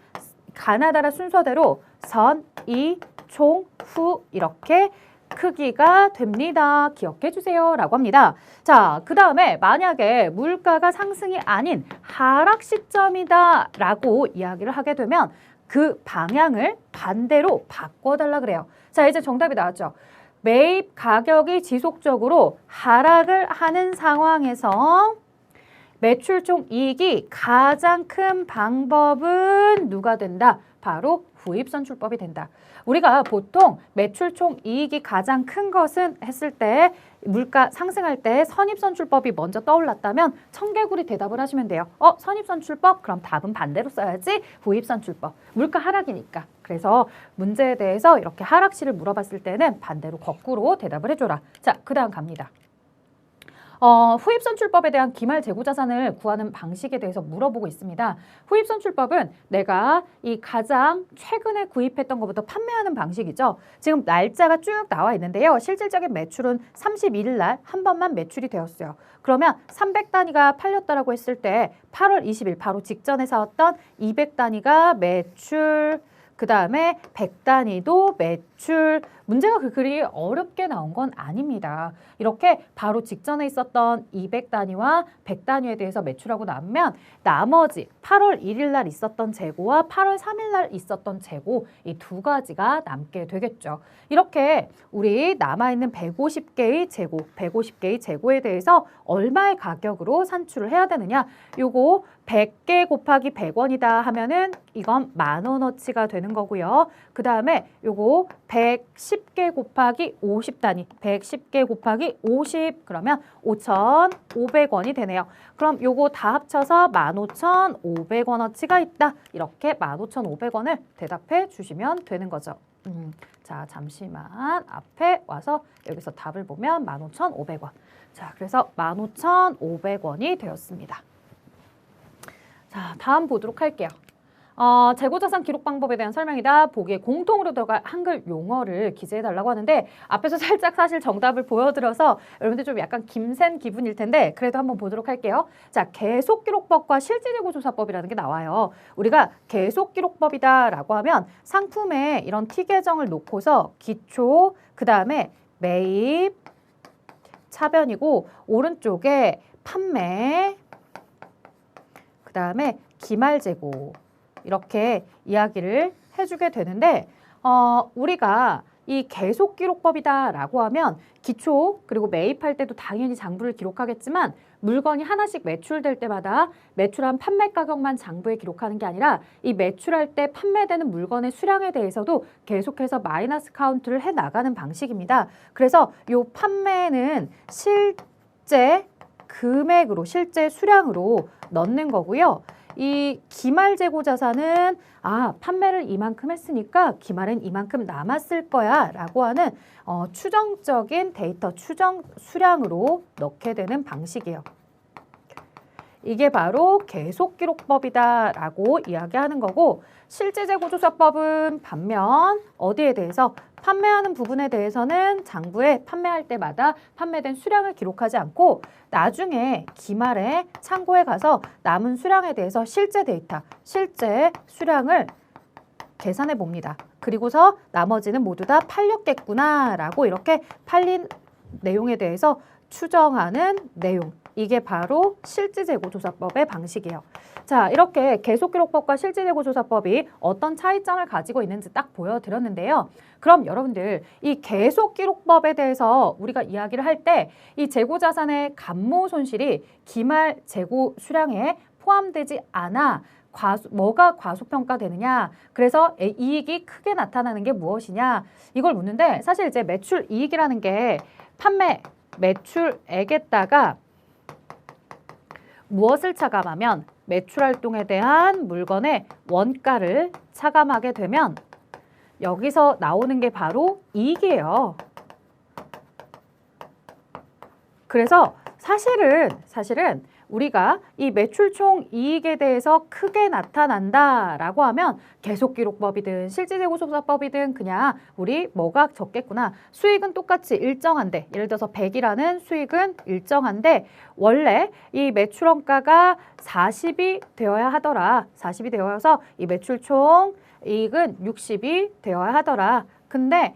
가나다라 순서대로 선, 이, 총, 후 이렇게 크기가 됩니다. 기억해 주세요. 라고 합니다. 자, 그 다음에 만약에 물가가 상승이 아닌 하락 시점이다 라고 이야기를 하게 되면 그 방향을 반대로 바꿔달라 그래요. 자, 이제 정답이 나왔죠. 매입 가격이 지속적으로 하락을 하는 상황에서 매출 총 이익이 가장 큰 방법은 누가 된다? 바로 후입선출법이 된다. 우리가 보통 매출 총 이익이 가장 큰 것은 했을 때 물가 상승할 때 선입선출법이 먼저 떠올랐다면 청개구리 대답을 하시면 돼요. 선입선출법? 그럼 답은 반대로 써야지. 후입선출법. 물가 하락이니까. 그래서 문제에 대해서 이렇게 하락시를 물어봤을 때는 반대로 거꾸로 대답을 해줘라. 자, 그 다음 갑니다. 후입선출법에 대한 기말재고자산을 구하는 방식에 대해서 물어보고 있습니다. 후입선출법은 내가 이 가장 최근에 구입했던 것부터 판매하는 방식이죠. 지금 날짜가 쭉 나와 있는데요. 실질적인 매출은 31일 날 한 번만 매출이 되었어요. 그러면 300단위가 팔렸다라고 했을 때 8월 20일 바로 직전에 사왔던 200단위가 매출, 그 다음에 100단위도 매출. 문제가 그리 어렵게 나온 건 아닙니다. 이렇게 바로 직전에 있었던 200단위와 100단위에 대해서 매출하고 나면 나머지 8월 1일 날 있었던 재고와 8월 3일 날 있었던 재고, 이 두 가지가 남게 되겠죠. 이렇게 우리 남아있는 150개의 재고, 150개의 재고에 대해서 얼마의 가격으로 산출을 해야 되느냐. 요거 100개 곱하기 100원이다 하면은 이건 10,000원어치가 되는 거고요. 그 다음에 요거 110개 곱하기 50단위, 110개 곱하기 50 그러면 5,500원이 되네요. 그럼 요거 다 합쳐서 15,500원어치가 있다. 이렇게 15,500원을 대답해 주시면 되는 거죠. 자, 잠시만 앞에 와서 여기서 답을 보면 15,500원. 자, 그래서 15,500원이 되었습니다. 자, 다음 보도록 할게요. 재고자산 기록 방법에 대한 설명이다. 보기에 공통으로 들어갈 한글 용어를 기재해달라고 하는데 앞에서 살짝 사실 정답을 보여드려서 여러분들 좀 약간 김센 기분일 텐데 그래도 한번 보도록 할게요. 자, 계속기록법과 실질재고조사법이라는 게 나와요. 우리가 계속기록법이다라고 하면 상품에 이런 T 계정을 놓고서 기초, 그 다음에 매입, 차변이고 오른쪽에 판매, 그 다음에 기말재고 이렇게 이야기를 해주게 되는데 우리가 이 계속기록법이다라고 하면 기초 그리고 매입할 때도 당연히 장부를 기록하겠지만 물건이 하나씩 매출될 때마다 매출한 판매 가격만 장부에 기록하는 게 아니라 이 매출할 때 판매되는 물건의 수량에 대해서도 계속해서 마이너스 카운트를 해 나가는 방식입니다. 그래서 이 판매는 실제 금액으로, 실제 수량으로 넣는 거고요. 이 기말재고 자산은 판매를 이만큼 했으니까 기말은 이만큼 남았을 거야 라고 하는 추정적인 데이터, 추정 수량으로 넣게 되는 방식이에요. 이게 바로 계속기록법이다 라고 이야기하는 거고, 실질재고조사법은 반면 어디에 대해서 판매하는 부분에 대해서는 장부에 판매할 때마다 판매된 수량을 기록하지 않고 나중에 기말에 창고에 가서 남은 수량에 대해서 실제 데이터, 실제 수량을 계산해 봅니다. 그리고서 나머지는 모두 다 팔렸겠구나 라고 이렇게 팔린 내용에 대해서 추정하는 내용. 이게 바로 실질재고조사법의 방식이에요. 자, 이렇게 계속기록법과 실질재고조사법이 어떤 차이점을 가지고 있는지 딱 보여드렸는데요. 그럼 여러분들 이 계속기록법에 대해서 우리가 이야기를 할 때 이 재고자산의 감모 손실이 기말 재고 수량에 포함되지 않아 뭐가 과소평가되느냐, 그래서 이익이 크게 나타나는 게 무엇이냐, 이걸 묻는데 사실 이제 매출 이익이라는 게 판매 매출액에다가 무엇을 차감하면 매출활동에 대한 물건의 원가를 차감하게 되면 여기서 나오는 게 바로 이익이에요. 그래서 사실은 우리가 이 매출 총 이익에 대해서 크게 나타난다라고 하면 계속기록법이든 실질재고조사법이든 그냥 우리 뭐가 적겠구나. 수익은 똑같이 일정한데, 예를 들어서 100이라는 수익은 일정한데 원래 이 매출원가가 40이 되어야 하더라. 40이 되어서 이 매출 총 이익은 60이 되어야 하더라. 근데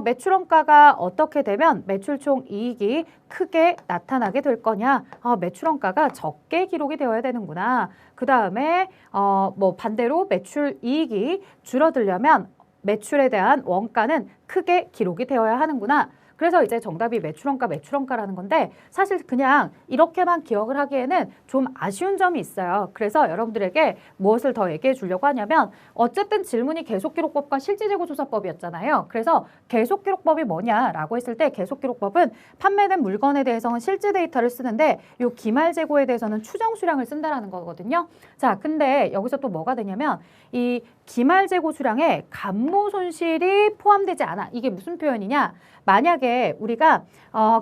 매출원가가 어떻게 되면 매출 총 이익이 크게 나타나게 될 거냐? 매출원가가 적게 기록이 되어야 되는구나. 그 다음에 뭐 반대로 매출 이익이 줄어들려면 매출에 대한 원가는 크게 기록이 되어야 하는구나. 그래서 이제 정답이 매출원가라는 건데 사실 그냥 이렇게만 기억을 하기에는 좀 아쉬운 점이 있어요. 그래서 여러분들에게 무엇을 더 얘기해 주려고 하냐면 어쨌든 질문이 계속기록법과 실질재고조사법이었잖아요. 그래서 계속기록법이 뭐냐라고 했을 때 계속기록법은 판매된 물건에 대해서는 실제 데이터를 쓰는데 이 기말재고에 대해서는 추정 수량을 쓴다라는 거거든요. 자, 근데 여기서 또 뭐가 되냐면 이 기말재고 수량에 감모 손실이 포함되지 않아. 이게 무슨 표현이냐? 만약에 이게 우리가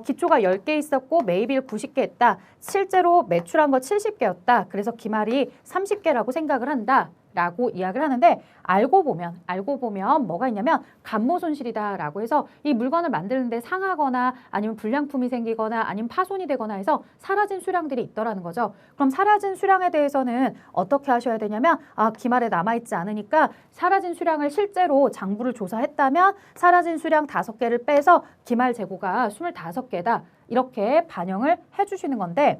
기초가 10개 있었고 매입일 90개 했다. 실제로 매출한 거 70개였다. 그래서 기말이 30개라고 생각을 한다. 라고 이야기를 하는데 알고 보면 뭐가 있냐면 감모 손실이다라고 해서 이 물건을 만드는데 상하거나 아니면 불량품이 생기거나 아니면 파손이 되거나 해서 사라진 수량들이 있더라는 거죠. 그럼 사라진 수량에 대해서는 어떻게 하셔야 되냐면 기말에 남아있지 않으니까 사라진 수량을 실제로 장부를 조사했다면 사라진 수량 5개를 빼서 기말 재고가 25개다. 이렇게 반영을 해주시는 건데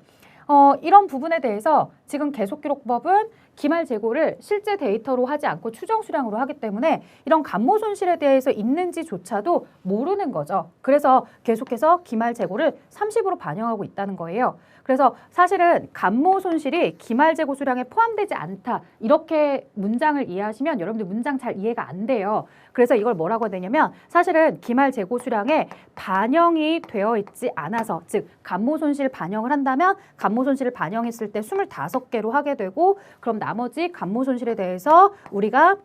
이런 부분에 대해서 지금 계속기록법은 기말 재고를 실제 데이터로 하지 않고 추정 수량으로 하기 때문에 이런 감모 손실에 대해서 있는지조차도 모르는 거죠. 그래서 계속해서 기말 재고를 30으로 반영하고 있다는 거예요. 그래서 사실은 감모 손실이 기말 재고 수량에 포함되지 않다. 이렇게 문장을 이해하시면 여러분들 문장 잘 이해가 안 돼요. 그래서 이걸 뭐라고 해야 되냐면 사실은 기말 재고 수량에 반영이 되어 있지 않아서 즉 감모 손실 반영을 한다면 감모 손실을 반영했을 때 25개로 하게 되고 그럼 나머지 감모 손실에 대해서 우리가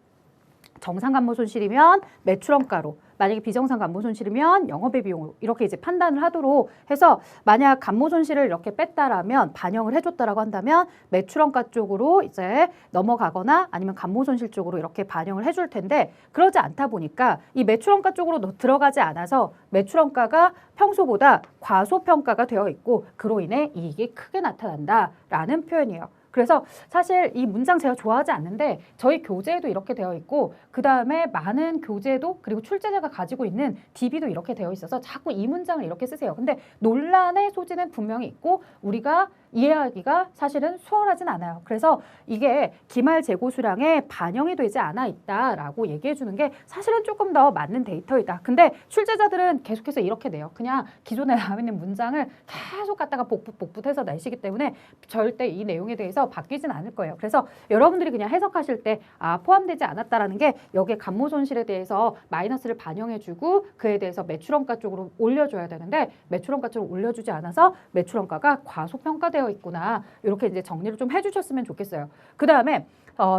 정상 감모 손실이면 매출원가로 만약에 비정상 감모 손실이면 영업의 비용으로 이렇게 이제 판단을 하도록 해서 만약 감모 손실을 이렇게 뺐다라면 반영을 해줬다라고 한다면 매출원가 쪽으로 이제 넘어가거나 아니면 감모 손실 쪽으로 이렇게 반영을 해줄 텐데 그러지 않다 보니까 이 매출원가 쪽으로 들어가지 않아서 매출원가가 평소보다 과소평가가 되어 있고 그로 인해 이익이 크게 나타난다라는 표현이에요. 그래서 사실 이 문장 제가 좋아하지 않는데 저희 교재에도 이렇게 되어 있고 그 다음에 많은 교재도 그리고 출제자가 가지고 있는 DB도 이렇게 되어 있어서 자꾸 이 문장을 이렇게 쓰세요. 근데 논란의 소지는 분명히 있고 우리가 이해하기가 사실은 수월하진 않아요. 그래서 이게 기말 재고 수량에 반영이 되지 않아 있다라고 얘기해 주는 게 사실은 조금 더 맞는 데이터이다. 근데 출제자들은 계속해서 이렇게 내요. 그냥 기존에 나와 있는 문장을 계속 갖다가 복붙해서 내시기 때문에 절대 이 내용에 대해서 바뀌진 않을 거예요. 그래서 여러분들이 그냥 해석하실 때 포함되지 않았다라는 게 여기에 감모 손실에 대해서 마이너스를 반영해주고 그에 대해서 매출원가 쪽으로 올려줘야 되는데 매출원가 쪽으로 올려주지 않아서 매출원가가 과소평가되어 있구나. 이렇게 이제 정리를 좀 해주셨으면 좋겠어요. 그 다음에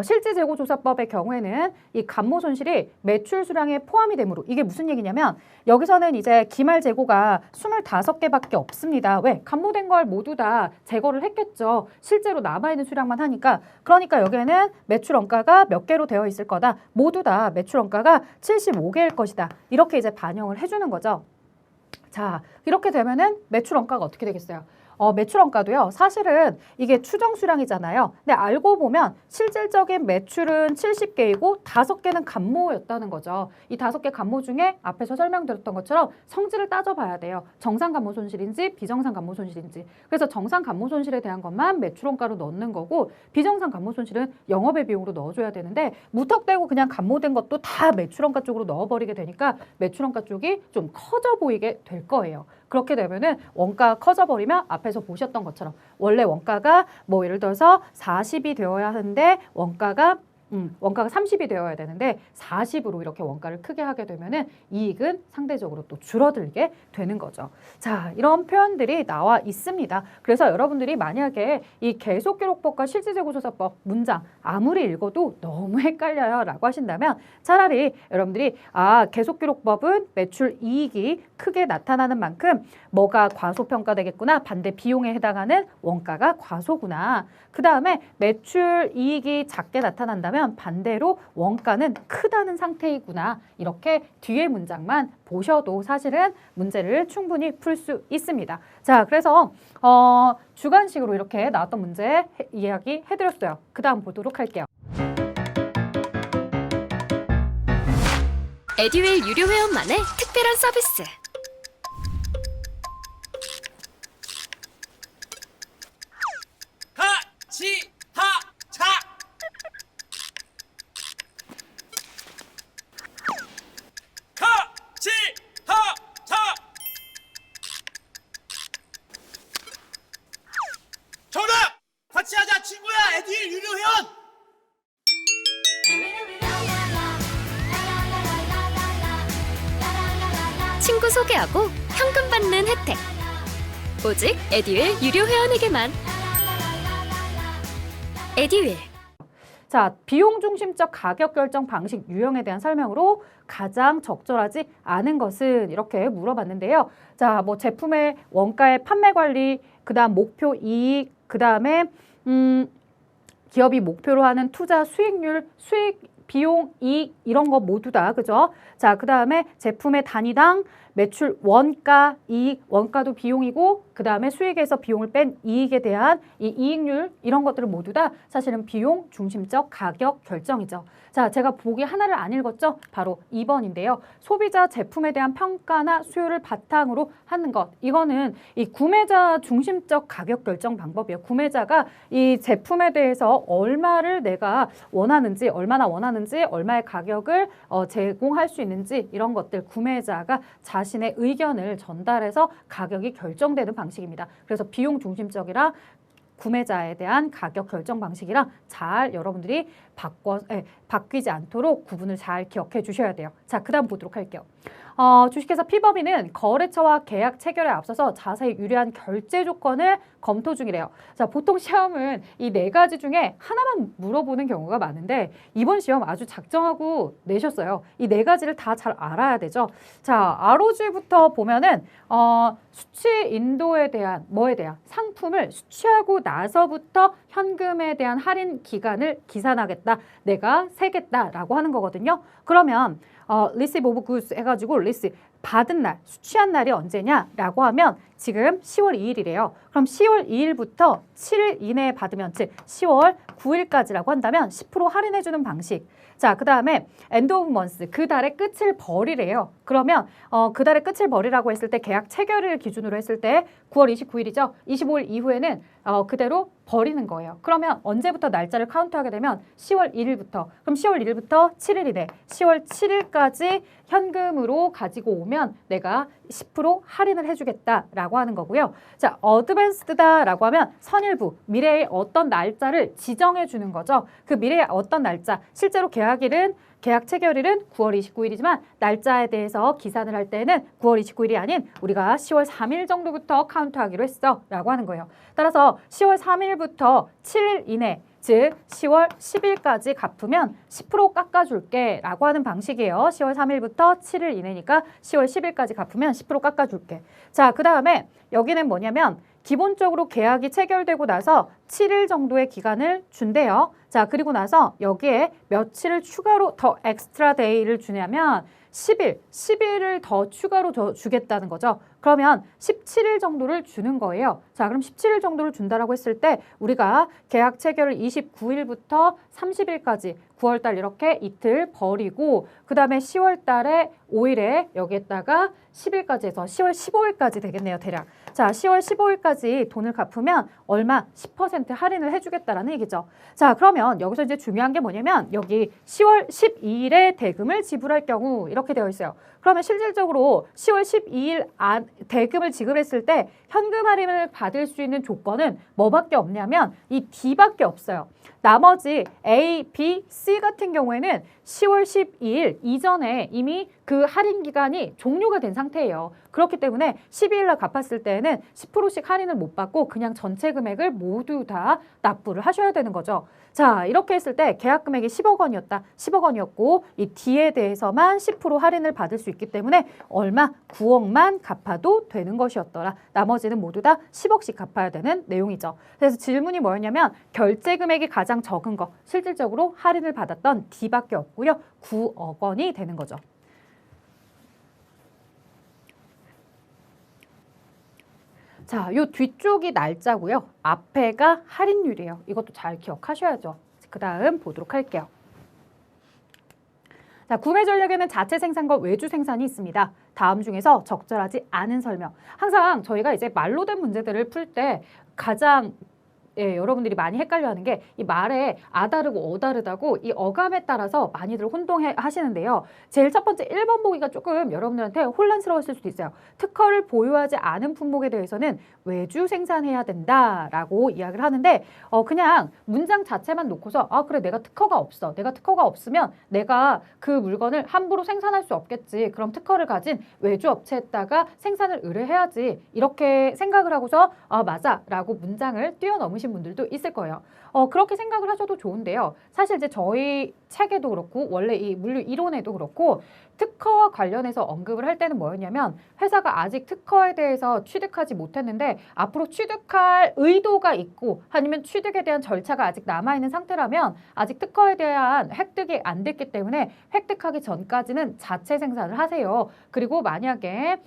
실질재고조사법의 경우에는 이 감모 손실이 매출 수량에 포함이 되므로 이게 무슨 얘기냐면 여기서는 이제 기말 재고가 25개밖에 없습니다. 왜? 감모된 걸 모두 다 제거를 했겠죠. 실제로 남아있는 수량만 하니까 그러니까 여기에는 매출 원가가 몇 개로 되어 있을 거다. 모두 다 매출 원가가 75개일 것이다. 이렇게 이제 반영을 해주는 거죠. 자, 이렇게 되면은 매출 원가가 어떻게 되겠어요? 매출 원가도요. 사실은 이게 추정 수량이잖아요. 근데 알고 보면 실질적인 매출은 70개이고 5개는 감모였다는 거죠. 이 5개 감모 중에 앞에서 설명드렸던 것처럼 성질을 따져봐야 돼요. 정상 감모 손실인지 비정상 감모 손실인지. 그래서 정상 감모 손실에 대한 것만 매출 원가로 넣는 거고 비정상 감모 손실은 영업의 비용으로 넣어줘야 되는데 무턱대고 그냥 감모된 것도 다 매출 원가 쪽으로 넣어버리게 되니까 매출 원가 쪽이 좀 커져 보이게 될 거예요. 그렇게 되면은 원가가 커져버리면 앞에서 보셨던 것처럼 원래 원가가 뭐 예를 들어서 40이 되어야 하는데 원가가 30이 되어야 되는데 40으로 이렇게 원가를 크게 하게 되면은 이익은 상대적으로 또 줄어들게 되는 거죠. 자, 이런 표현들이 나와 있습니다. 그래서 여러분들이 만약에 이 계속기록법과 실질재고조사법 문장 아무리 읽어도 너무 헷갈려요 라고 하신다면 차라리 여러분들이 계속기록법은 매출 이익이 크게 나타나는 만큼 뭐가 과소평가되겠구나. 반대 비용에 해당하는 원가가 과소구나. 그 다음에 매출 이익이 작게 나타난다면 반대로 원가는 크다는 상태이구나. 이렇게 뒤에 문장만 보셔도 사실은 문제를 충분히 풀 수 있습니다. 자, 그래서 주관식으로 이렇게 나왔던 문제 이야기 해드렸어요. 그 다음 보도록 할게요. 에듀윌 유료 회원만의 특별한 서비스. 하치하차 하치하차 정답! 같이 하자 친구야 에듀윌 유료 회원! 친구 소개하고 현금 받는 혜택. 오직 에듀윌 유료 회원에게만. 에듀윌. 자, 비용 중심적 가격 결정 방식 유형에 대한 설명으로 가장 적절하지 않은 것은 이렇게 물어봤는데요. 자, 뭐 제품의 원가의 판매 관리, 그다음 목표 이익, 그다음에 기업이 목표로 하는 투자 수익률, 수익, 비용, 이익 이런 거 모두 다 그죠? 자, 그다음에 제품의 단위당 매출 원가, 이익, 원가도 비용이고 그다음에 수익에서 비용을 뺀 이익에 대한 이 이익률 이런 것들은 모두 다 사실은 비용 중심적 가격 결정이죠. 자, 제가 보기 하나를 안 읽었죠? 바로 2번인데요. 소비자 제품에 대한 평가나 수요를 바탕으로 하는 것. 이거는 이 구매자 중심적 가격 결정 방법이에요. 구매자가 이 제품에 대해서 얼마를 내가 원하는지, 얼마나 원하는지, 얼마의 가격을 제공할 수 있는지 이런 것들 구매자가 자신의 의견을 전달해서 가격이 결정되는 방식입니다. 그래서 비용 중심적이라 구매자에 대한 가격 결정 방식이랑 잘 여러분들이 바뀌지 않도록 구분을 잘 기억해 주셔야 돼요. 자, 그 다음 보도록 할게요. 주식회사 피버비는 거래처와 계약 체결에 앞서서 자세히 유리한 결제 조건을 검토 중이래요. 자, 보통 시험은 이 4가지 중에 하나만 물어보는 경우가 많은데 이번 시험 아주 작정하고 내셨어요. 이 4가지를 다 잘 알아야 되죠. 자, ROG부터 보면은 수취 인도에 대한 뭐에 대한 상품을 수취하고 나서부터 현금에 대한 할인 기간을 기산하겠다. 내가 세겠다라고 하는 거거든요. 그러면 receive of goods 해가지고 receive 받은 날, 수취한 날이 언제냐라고 하면 지금 10월 2일이래요. 그럼 10월 2일부터 7일 이내에 받으면 즉 10월 9일까지라고 한다면 10% 할인해주는 방식. 자, 그 다음에 end of month, 그 달의 끝을 버리래요. 그러면 그 달의 끝을 버리라고 했을 때 계약 체결일 기준으로 했을 때 9월 29일이죠. 25일 이후에는 그대로 버리는 거예요. 그러면 언제부터 날짜를 카운트하게 되면 10월 1일부터, 그럼 10월 1일부터 7일 이내, 10월 7일까지 현금으로 가지고 오면 내가 10% 할인을 해주겠다라고 하는 거고요. 자, 어드밴스드다라고 하면 선일부, 미래의 어떤 날짜를 지정해 주는 거죠. 그 미래의 어떤 날짜, 실제로 계약 체결일은 9월 29일이지만 날짜에 대해서 기산을 할 때는 9월 29일이 아닌 우리가 10월 3일 정도부터 카운트하기로 했어 라고 하는 거예요. 따라서 10월 3일부터 7일 이내 즉 10월 10일까지 갚으면 10% 깎아줄게 라고 하는 방식이에요. 10월 3일부터 7일 이내니까 10월 10일까지 갚으면 10% 깎아줄게. 자, 그 다음에 여기는 뭐냐면 기본적으로 계약이 체결되고 나서 7일 정도의 기간을 준대요. 자, 그리고 나서 여기에 며칠을 추가로 더 엑스트라 데이를 주냐면 10일을 더 추가로 주겠다는 거죠. 그러면 17일 정도를 주는 거예요. 자, 그럼 17일 정도를 준다라고 했을 때 우리가 계약 체결을 29일부터 30일까지 9월달 이렇게 이틀 버리고 그 다음에 10월달에 5일에 여기에다가 10일까지 해서 10월 15일까지 되겠네요, 대략. 자, 10월 15일까지 돈을 갚으면 얼마? 10% 할인을 해주겠다라는 얘기죠. 자, 그러면 여기서 이제 중요한 게 뭐냐면 여기 10월 12일에 대금을 지불할 경우 이렇게 되어 있어요. 그러면 실질적으로 10월 12일 대금을 지급했을 때 현금 할인을 받을 수 있는 조건은 뭐밖에 없냐면 이 D밖에 없어요. 나머지 A, B, C 같은 경우에는 10월 12일 이전에 이미 그 할인 기간이 종료가 된 상태예요. 그렇기 때문에 12일 날 갚았을 때에는 10%씩 할인을 못 받고 그냥 전체 금액을 모두 다 납부를 하셔야 되는 거죠. 자, 이렇게 했을 때 계약 금액이 10억 원이었다. 10억 원이었고 이 D에 대해서만 10% 할인을 받을 수 있기 때문에 얼마? 9억만 갚아도 되는 것이었더라. 나머지는 모두 다 10억씩 갚아야 되는 내용이죠. 그래서 질문이 뭐였냐면 결제 금액이 가장 적은 거, 실질적으로 할인을 받았던 D밖에 없고요. 9억 원이 되는 거죠. 자, 요 뒤쪽이 날짜고요. 앞에가 할인율이에요. 이것도 잘 기억하셔야죠. 그 다음 보도록 할게요. 자, 구매 전략에는 자체 생산과 외주 생산이 있습니다. 다음 중에서 적절하지 않은 설명. 항상 저희가 이제 말로 된 문제들을 풀 때 가장 여러분들이 많이 헷갈려하는 게 이 말에 아다르고 어다르다고 이 어감에 따라서 많이들 혼동해 하시는데요. 제일 첫 번째 1번 보기가 조금 여러분들한테 혼란스러웠을 수도 있어요. 특허를 보유하지 않은 품목에 대해서는 외주 생산해야 된다라고 이야기를 하는데 그냥 문장 자체만 놓고서 아 그래 내가 특허가 없어. 내가 특허가 없으면 내가 그 물건을 함부로 생산할 수 없겠지. 그럼 특허를 가진 외주 업체에다가 생산을 의뢰해야지. 이렇게 생각을 하고서 아 맞아 라고 문장을 뛰어넘으신 분들도 있을 거예요. 그렇게 생각을 하셔도 좋은데요. 사실 이제 저희 책에도 그렇고 원래 이 물류 이론에도 그렇고 특허와 관련해서 언급을 할 때는 뭐였냐면 회사가 아직 특허에 대해서 취득하지 못했는데 앞으로 취득할 의도가 있고 아니면 취득에 대한 절차가 아직 남아있는 상태라면 아직 특허에 대한 획득이 안 됐기 때문에 획득하기 전까지는 자체 생산을 하세요. 그리고 만약에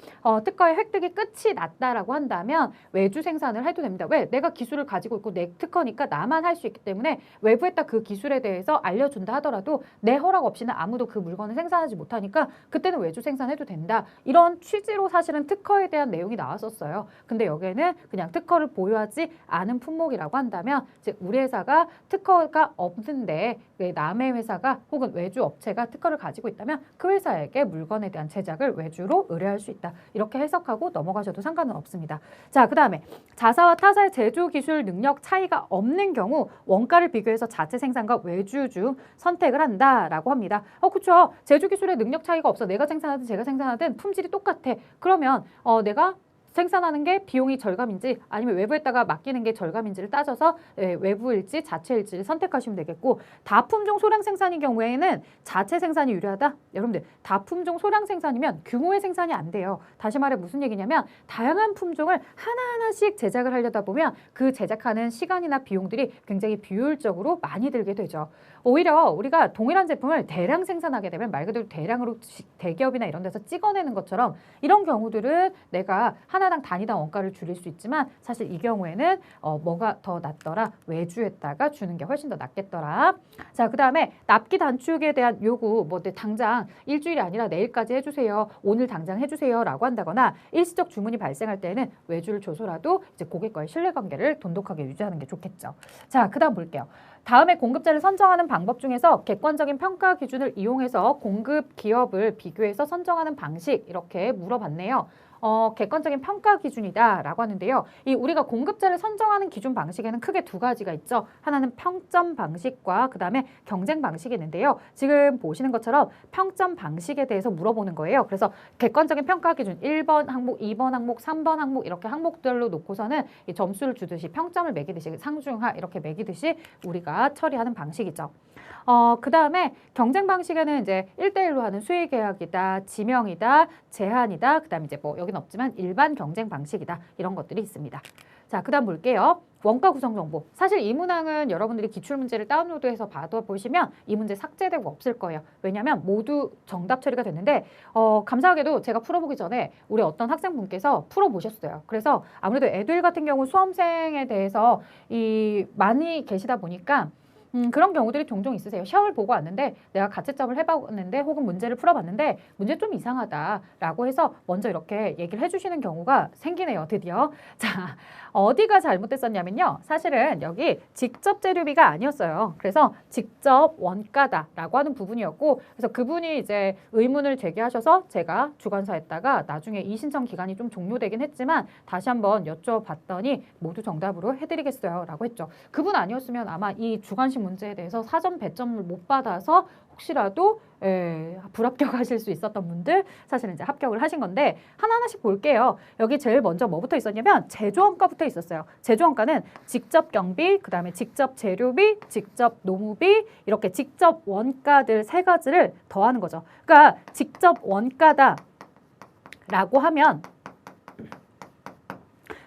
특허의 획득이 끝이 났다라고 한다면 외주 생산을 해도 됩니다. 왜? 내가 기술을 가지고 있고 내 특허니까 나만 할 수 있기 때문에 외부에다 그 기술에 대해서 알려준다 하더라도 내 허락 없이는 아무도 그 물건을 생산하지 못하니까 그때는 외주 생산해도 된다. 이런 취지로 사실은 특허에 대한 내용이 나왔었어요. 근데 여기에는 그냥 특허를 보유하지 않은 품목이라고 한다면 즉 우리 회사가 특허가 없는데 남의 회사가 혹은 외주 업체가 특허를 가지고 있다면 그 회사에게 물건에 대한 제작을 외주로 의뢰할 수 있다. 이렇게 해석하고 넘어가셔도 상관은 없습니다. 자, 그 다음에 자사와 타사의 제조 기술 능력 차이가 없는 경우 원가를 비교해서 자체 생산과 외주 중 선택을 한다라고 합니다. 그렇죠. 제조 기술의 능력 차이가 없어. 내가 생산하든 제가 생산하든 품질이 똑같아. 그러면 내가 생산하는 게 비용이 절감인지 아니면 외부에다가 맡기는 게 절감인지를 따져서 외부일지 자체일지를 선택하시면 되겠고 다품종 소량 생산인 경우에는 자체 생산이 유리하다? 여러분들 다품종 소량 생산이면 규모의 생산이 안 돼요. 다시 말해 무슨 얘기냐면 다양한 품종을 하나하나씩 제작을 하려다 보면 그 제작하는 시간이나 비용들이 굉장히 비효율적으로 많이 들게 되죠. 오히려 우리가 동일한 제품을 대량 생산하게 되면 말 그대로 대량으로 대기업이나 이런 데서 찍어내는 것처럼 이런 경우들은 내가 하나당 단위당 원가를 줄일 수 있지만 사실 이 경우에는 뭐가 더 낫더라? 외주에다가 주는 게 훨씬 더 낫겠더라. 자, 그 다음에 납기 단축에 대한 요구 뭐 당장 일주일이 아니라 내일까지 해주세요. 오늘 당장 해주세요 라고 한다거나 일시적 주문이 발생할 때는 외주를 줘서라도 이제 고객과의 신뢰관계를 돈독하게 유지하는 게 좋겠죠. 자, 그 다음 볼게요. 다음에 공급자를 선정하는 방법 중에서 객관적인 평가 기준을 이용해서 공급 기업을 비교해서 선정하는 방식 이렇게 물어봤네요. 객관적인 평가 기준이다 라고 하는데요. 이 우리가 공급자를 선정하는 기준 방식에는 크게 두 가지가 있죠. 하나는 평점 방식과 그 다음에 경쟁 방식이 있는데요. 지금 보시는 것처럼 평점 방식에 대해서 물어보는 거예요. 그래서 객관적인 평가 기준 1번 항목, 2번 항목, 3번 항목 이렇게 항목들로 놓고서는 이 점수를 주듯이 평점을 매기듯이 상중하 이렇게 매기듯이 우리가 처리하는 방식이죠. 그 다음에 경쟁 방식에는 이제 1대1로 하는 수의 계약이다, 지명이다, 제한이다, 그 다음에 이제 뭐 여긴 없지만 일반 경쟁 방식이다. 이런 것들이 있습니다. 자, 그 다음 볼게요. 원가 구성 정보. 사실 이 문항은 여러분들이 기출문제를 다운로드해서 받아보시면 이 문제 삭제되고 없을 거예요. 왜냐하면 모두 정답 처리가 됐는데 감사하게도 제가 풀어보기 전에 우리 어떤 학생분께서 풀어보셨어요. 그래서 아무래도 에듀윌 같은 경우 수험생에 대해서 많이 계시다 보니까 그런 경우들이 종종 있으세요. 시험을 보고 왔는데 내가 가채점을 해봤는데 혹은 문제를 풀어봤는데 문제 좀 이상하다라고 해서 먼저 이렇게 얘기를 해주시는 경우가 생기네요. 드디어. 자, 어디가 잘못됐었냐면요. 사실은 여기 직접 재료비가 아니었어요. 그래서 직접 원가다라고 하는 부분이었고 그래서 그분이 이제 의문을 제기하셔서 제가 주관사했다가 나중에 이 신청 기간이 좀 종료되긴 했지만 다시 한번 여쭤봤더니 모두 정답으로 해드리겠어요 라고 했죠. 그분 아니었으면 아마 이 주관식 문제에 대해서 사전 배점을 못 받아서 혹시라도 불합격하실 수 있었던 분들 사실은 이제 합격을 하신 건데 하나하나씩 볼게요. 여기 제일 먼저 뭐부터 있었냐면 제조원가부터 있었어요. 제조원가는 직접 경비, 그 다음에 직접 재료비, 직접 노무비 이렇게 직접 원가들 세 가지를 더하는 거죠. 그러니까 직접 원가다 라고 하면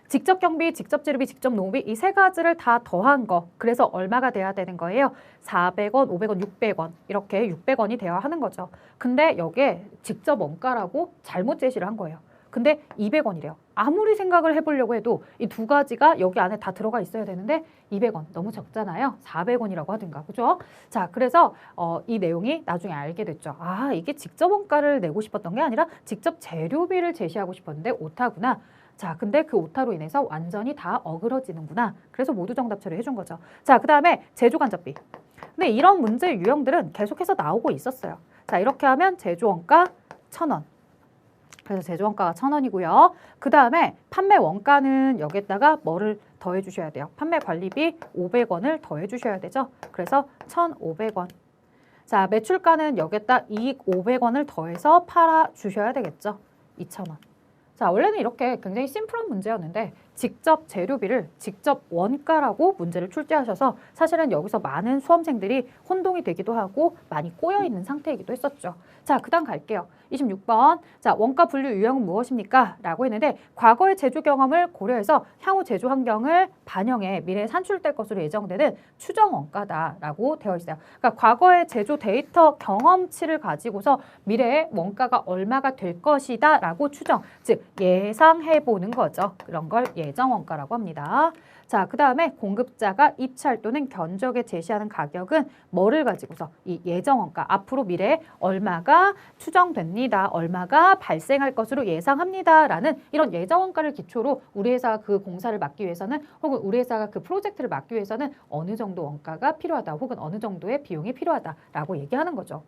직접 경비, 직접 재료비, 직접 노무비 이 세 가지를 다 더한 거. 그래서 얼마가 돼야 되는 거예요? 400원, 500원, 600원 이렇게 600원이 돼야 하는 거죠. 근데 여기에 직접 원가라고 잘못 제시를 한 거예요. 근데 200원이래요. 아무리 생각을 해보려고 해도 이 두 가지가 여기 안에 다 들어가 있어야 되는데 200원 너무 적잖아요. 400원이라고 하든가. 그죠? 자, 그래서 이 내용이 나중에 알게 됐죠. 아, 이게 직접 원가를 내고 싶었던 게 아니라 직접 재료비를 제시하고 싶었는데 오타구나. 자, 근데 그 오타로 인해서 완전히 다 어그러지는구나. 그래서 모두 정답 처리해 준 거죠. 자, 그 다음에 제조간접비. 근데 이런 문제 유형들은 계속해서 나오고 있었어요. 자, 이렇게 하면 제조원가 1,000원. 그래서 제조원가가 1,000원이고요. 그 다음에 판매 원가는 여기에다가 뭐를 더해 주셔야 돼요? 판매 관리비 500원을 더해 주셔야 되죠. 그래서 1,500원. 자, 매출가는 여기에다 이익 500원을 더해서 팔아 주셔야 되겠죠. 2,000원. 자, 원래는 이렇게 굉장히 심플한 문제였는데 직접 재료비를 직접 원가라고 문제를 출제하셔서 사실은 여기서 많은 수험생들이 혼동이 되기도 하고 많이 꼬여 있는 상태이기도 했었죠. 자, 그다음 갈게요. 26번. 자, 원가 분류 유형은 무엇입니까? 라고 했는데 과거의 제조 경험을 고려해서 향후 제조 환경을 반영해 미래에 산출될 것으로 예정되는 추정 원가다라고 되어 있어요. 그러니까 과거의 제조 데이터 경험치를 가지고서 미래에 원가가 얼마가 될 것이다라고 추정, 즉 예상해 보는 거죠. 그런 걸 예정 원가라고 합니다. 자, 그 다음에 공급자가 입찰 또는 견적에 제시하는 가격은 뭐를 가지고서 이 예정 원가, 앞으로 미래에 얼마가 추정됩니다. 얼마가 발생할 것으로 예상합니다. 라는 이런 예정 원가를 기초로 우리 회사가 그 공사를 맡기 위해서는 혹은 우리 회사가 그 프로젝트를 맡기 위해서는 어느 정도 원가가 필요하다 혹은 어느 정도의 비용이 필요하다라고 얘기하는 거죠.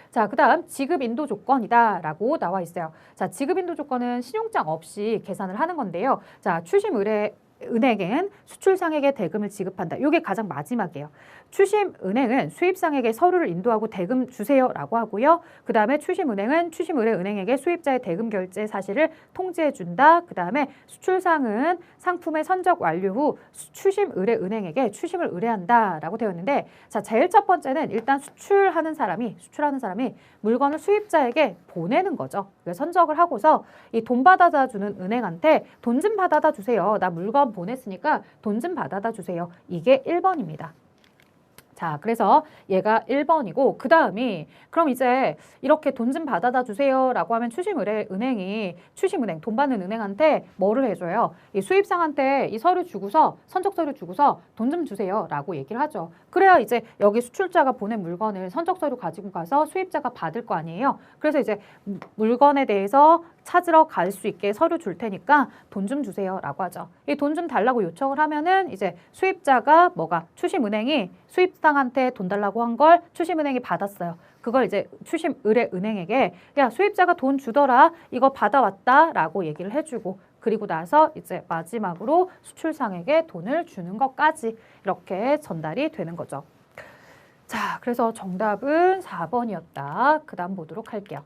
자, 그 다음 지급 인도 조건이다 라고 나와 있어요. 자, 지급 인도 조건은 신용장 없이 계산을 하는 건데요. 자, 출심 의뢰 은행은 수출상에게 대금을 지급한다. 이게 가장 마지막이에요. 추심은행은 수입상에게 서류를 인도하고 대금 주세요라고 하고요. 그 다음에 추심은행은 추심의뢰은행에게 수입자의 대금 결제 사실을 통지해준다. 그 다음에 수출상은 상품의 선적 완료 후 추심의뢰은행에게 추심을 의뢰한다라고 되어 있는데, 자, 제일 첫 번째는 일단 수출하는 사람이 물건을 수입자에게 보내는 거죠. 선적을 하고서 이 돈 받아다 주는 은행한테 돈 좀 받아다 주세요. 나 물건 보냈으니까 돈 좀 받아다 주세요. 이게 1번입니다. 자, 그래서 얘가 1번이고 그 다음이 그럼 이제 이렇게 돈 좀 받아다 주세요 라고 하면 추심은행이 추심은행 돈 받는 은행한테 뭐를 해줘요? 이 수입상한테 이 서류 주고서 선적 서류 주고서 돈 좀 주세요 라고 얘기를 하죠. 그래야 이제 여기 수출자가 보낸 물건을 선적 서류 가지고 가서 수입자가 받을 거 아니에요. 그래서 이제 물건에 대해서 찾으러 갈 수 있게 서류 줄 테니까 돈 좀 주세요 라고 하죠. 이 돈 좀 달라고 요청을 하면은 이제 수입자가 추심은행이 수입상한테 돈 달라고 한 걸 추심은행이 받았어요. 그걸 이제 추심의뢰은행에게 야, 수입자가 돈 주더라. 이거 받아왔다 라고 얘기를 해주고, 그리고 나서 이제 마지막으로 수출상에게 돈을 주는 것까지 이렇게 전달이 되는 거죠. 자, 그래서 정답은 4번이었다. 그 다음 보도록 할게요.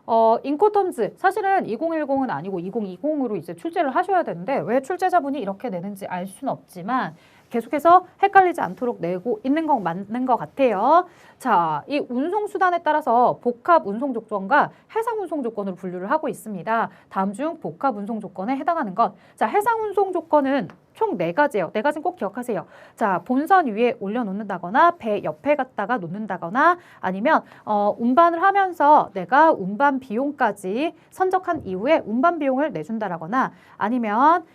인코텀즈 사실은 2010은 아니고 2020으로 이제 출제를 하셔야 되는데 왜 출제자분이 이렇게 내는지 알 수는 없지만 계속해서 헷갈리지 않도록 내고 있는 건 맞는 것 같아요. 자, 이 운송수단에 따라서 복합 운송 조건과 해상 운송 조건으로 분류를 하고 있습니다. 다음 중 복합 운송 조건에 해당하는 것. 자, 해상 운송 조건은 총 4가지예요. 4가지는 꼭 기억하세요. 자, 본선 위에 올려놓는다거나 배 옆에 갖다가 놓는다거나 아니면 운반을 하면서 내가 운반 비용까지 선적한 이후에 운반 비용을 내준다라거나 아니면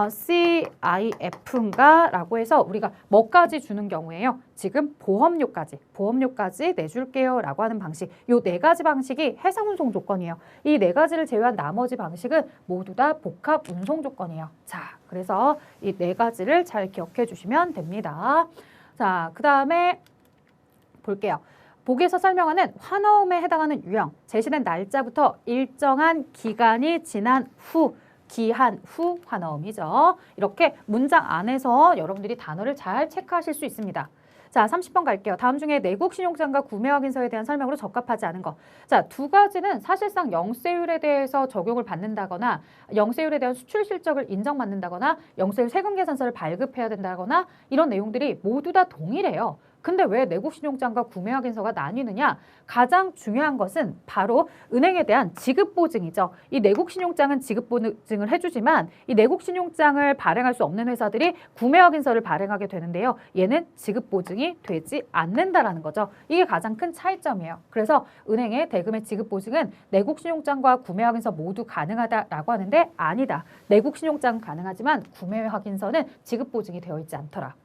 CIF인가 라고 해서 우리가 뭐까지 주는 경우에요. 지금 보험료까지 내줄게요 라고 하는 방식. 요 4가지 방식이 해상 운송 조건이에요. 이 4가지를 제외한 나머지 방식은 모두 다 복합 운송 조건이에요. 자, 그래서 이 4가지를 잘 기억해 주시면 됩니다. 자, 그 다음에 볼게요. 보기에서 설명하는 환어음에 해당하는 유형, 제시된 날짜부터 일정한 기간이 지난 후 기한 후 환어음이죠. 이렇게 문장 안에서 여러분들이 단어를 잘 체크하실 수 있습니다. 자, 30번 갈게요. 다음 중에 내국 신용장과 구매 확인서에 대한 설명으로 적합하지 않은 거. 자, 2가지는 사실상 영세율에 대해서 적용을 받는다거나 영세율에 대한 수출 실적을 인정받는다거나 영세율 세금 계산서를 발급해야 된다거나 이런 내용들이 모두 다 동일해요. 근데 왜 내국 신용장과 구매 확인서가 나뉘느냐? 가장 중요한 것은 바로 은행에 대한 지급 보증이죠. 이 내국 신용장은 지급 보증을 해주지만 이 내국 신용장을 발행할 수 없는 회사들이 구매 확인서를 발행하게 되는데요. 얘는 지급 보증이 되지 않는다라는 거죠. 이게 가장 큰 차이점이에요. 그래서 은행의 대금의 지급 보증은 내국 신용장과 구매 확인서 모두 가능하다라고 하는데 아니다. 내국 신용장은 가능하지만 구매 확인서는 지급 보증이 되어 있지 않더라.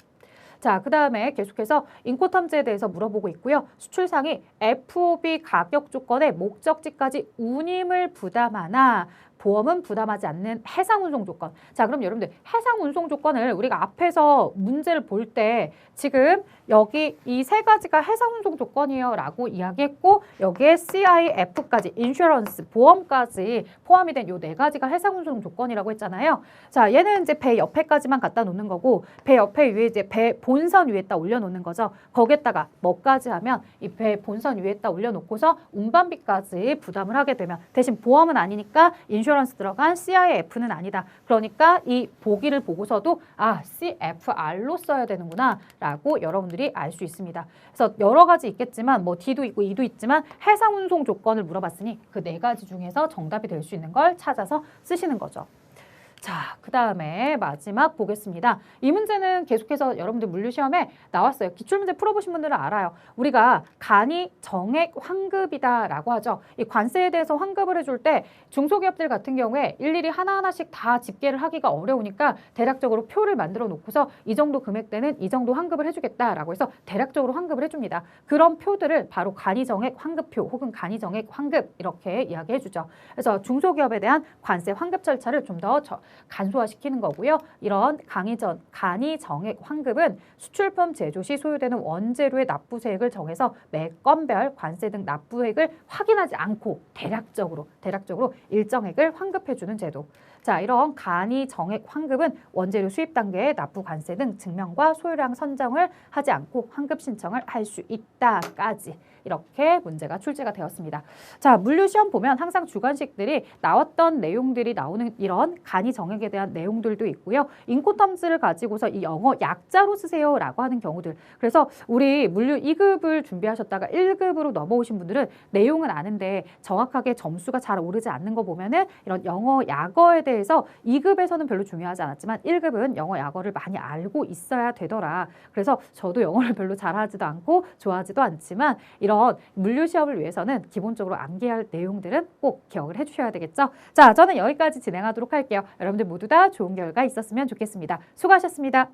자, 그 다음에 계속해서 인코텀즈에 대해서 물어보고 있고요. 수출상이 FOB 가격 조건의 목적지까지 운임을 부담하나 보험은 부담하지 않는 해상 운송 조건. 자, 그럼 여러분들 해상 운송 조건을 우리가 앞에서 문제를 볼 때 지금 여기 이 3가지가 해상 운송 조건이에요 라고 이야기했고 여기에 CIF까지 인슈런스 보험까지 포함이 된 요 4가지가 해상 운송 조건이라고 했잖아요. 자, 얘는 이제 배 옆에까지만 갖다 놓는 거고 배 옆에 위에 이제 배 본선 위에다 올려놓는 거죠. 거기에다가 뭐까지 하면 이 배 본선 위에다 올려놓고서 운반비까지 부담을 하게 되면 대신 보험은 아니니까 인슈런스 인슈런스 들어간 CIF는 아니다. 그러니까 이 보기를 보고서도 CFR로 써야 되는구나 라고 여러분들이 알 수 있습니다. 그래서 여러 가지 있겠지만 뭐 D도 있고 E도 있지만 해상 운송 조건을 물어봤으니 그 네 가지 중에서 정답이 될 수 있는 걸 찾아서 쓰시는 거죠. 자, 그 다음에 마지막 보겠습니다. 이 문제는 계속해서 여러분들 물류시험에 나왔어요. 기출문제 풀어보신 분들은 알아요. 우리가 간이 정액 환급이다라고 하죠. 이 관세에 대해서 환급을 해줄 때 중소기업들 같은 경우에 일일이 하나하나씩 다 집계를 하기가 어려우니까 대략적으로 표를 만들어 놓고서 이 정도 금액대는 이 정도 환급을 해주겠다라고 해서 대략적으로 환급을 해줍니다. 그런 표들을 바로 간이정액 환급표 혹은 간이정액 환급 이렇게 이야기해주죠. 그래서 중소기업에 대한 관세 환급 절차를 좀 더 간소화시키는 거고요. 이런 간이 정액 환급은 수출품 제조 시 소요되는 원재료의 납부세액을 정해서 매 건별 관세 등 납부액을 확인하지 않고 대략적으로 일정액을 환급해주는 제도. 자, 이런 간이 정액 환급은 원재료 수입 단계의 납부 관세 등 증명과 소요량 선정을 하지 않고 환급 신청을 할 수 있다까지 이렇게 문제가 출제가 되었습니다. 자, 물류시험 보면 항상 주관식들이 나왔던 내용들이 나오는 이런 간이 정액에 대한 내용들도 있고요. 인코텀즈를 가지고서 이 영어 약자로 쓰세요라고 하는 경우들. 그래서 우리 물류 2급을 준비하셨다가 1급으로 넘어오신 분들은 내용은 아는데 정확하게 점수가 잘 오르지 않는 거 보면은 이런 영어 약어에 대해서 2급에서는 별로 중요하지 않았지만 1급은 영어 약어를 많이 알고 있어야 되더라. 그래서 저도 영어를 별로 잘하지도 않고 좋아하지도 않지만 이런 물류 시험을 위해서는 기본적으로 암기할 내용들은 꼭 기억을 해주셔야 되겠죠. 자, 저는 여기까지 진행하도록 할게요. 여러분들 모두 다 좋은 결과 있었으면 좋겠습니다. 수고하셨습니다.